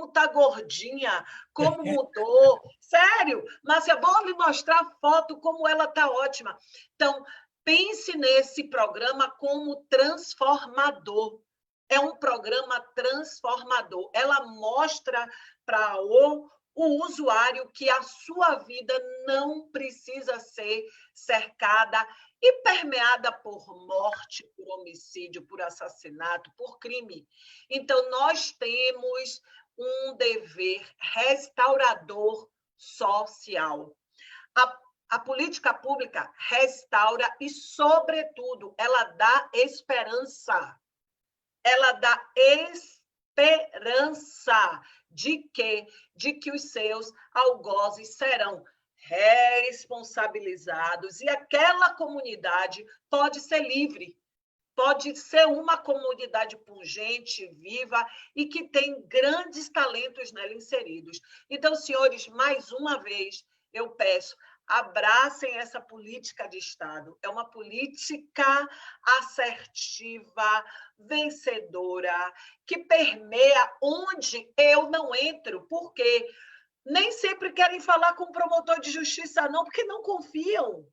Speaker 4: tá gordinha, como mudou. Sério, Márcia, vou lhe mostrar a foto, como ela tá ótima. Então, pense nesse programa como transformador. É um programa transformador. Ela mostra para o usuário que a sua vida não precisa ser cercada e permeada por morte, por homicídio, por assassinato, por crime. Então, nós temos um dever restaurador social. A política pública restaura e, sobretudo, ela dá esperança. Ela dá esperança de que os seus algozes serão responsabilizados e aquela comunidade pode ser livre, pode ser uma comunidade pungente, viva e que tem grandes talentos nela inseridos. Então, senhores, mais uma vez, eu peço, abracem essa política de Estado. É uma política assertiva, vencedora, que permeia onde eu não entro, porque nem sempre querem falar com o promotor de justiça, não, porque não confiam,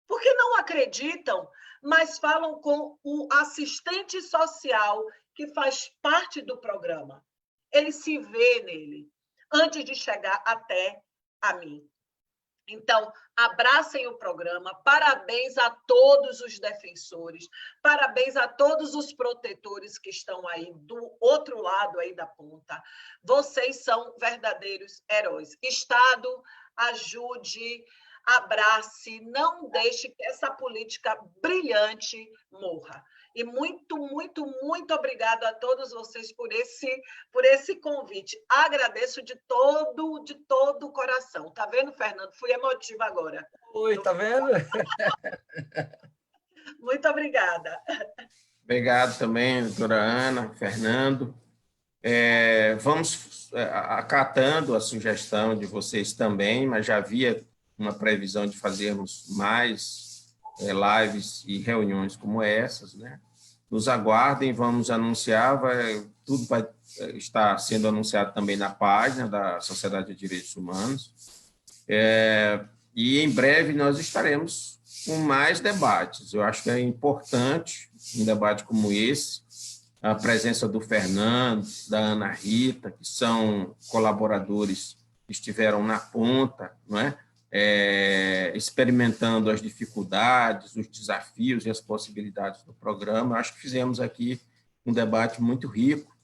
Speaker 4: porque não acreditam, mas falam com o assistente social que faz parte do programa. Ele se vê nele, antes de chegar até a mim. Então, abracem o programa, parabéns a todos os defensores, parabéns a todos os protetores que estão aí do outro lado aí da ponta. Vocês são verdadeiros heróis. Estado, ajude, abrace, não deixe que essa política brilhante morra. E muito, muito, muito obrigado a todos vocês por esse convite. Agradeço de todo o coração. Tá vendo, Fernando? Fui emotiva agora.
Speaker 2: Oi, tá vendo?
Speaker 4: Muito obrigada.
Speaker 5: Obrigado também, doutora Ana, Fernando. Vamos acatando a sugestão de vocês também, mas já havia uma previsão de fazermos mais lives e reuniões como essas, né? Nos aguardem, vamos anunciar, tudo vai estar sendo anunciado também na página da Sociedade de Direitos Humanos, e em breve nós estaremos com mais debates. Eu acho que é importante um debate como esse, a presença do Fernando, da Ana Rita, que são colaboradores que estiveram na ponta, não é? Experimentando as dificuldades, os desafios e as possibilidades do programa. Acho que fizemos aqui um debate muito rico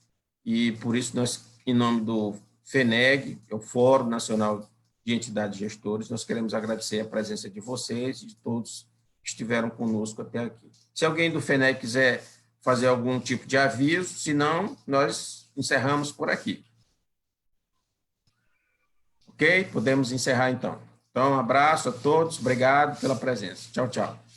Speaker 5: e, por isso, nós, em nome do FENEG, o Fórum Nacional de Entidades Gestoras, nós queremos agradecer a presença de vocês e de todos que estiveram conosco até aqui. Se alguém do FENEG quiser fazer algum tipo de aviso, senão, nós encerramos por aqui. Ok? Podemos encerrar, então. Então, um abraço a todos, obrigado pela presença. Tchau, tchau.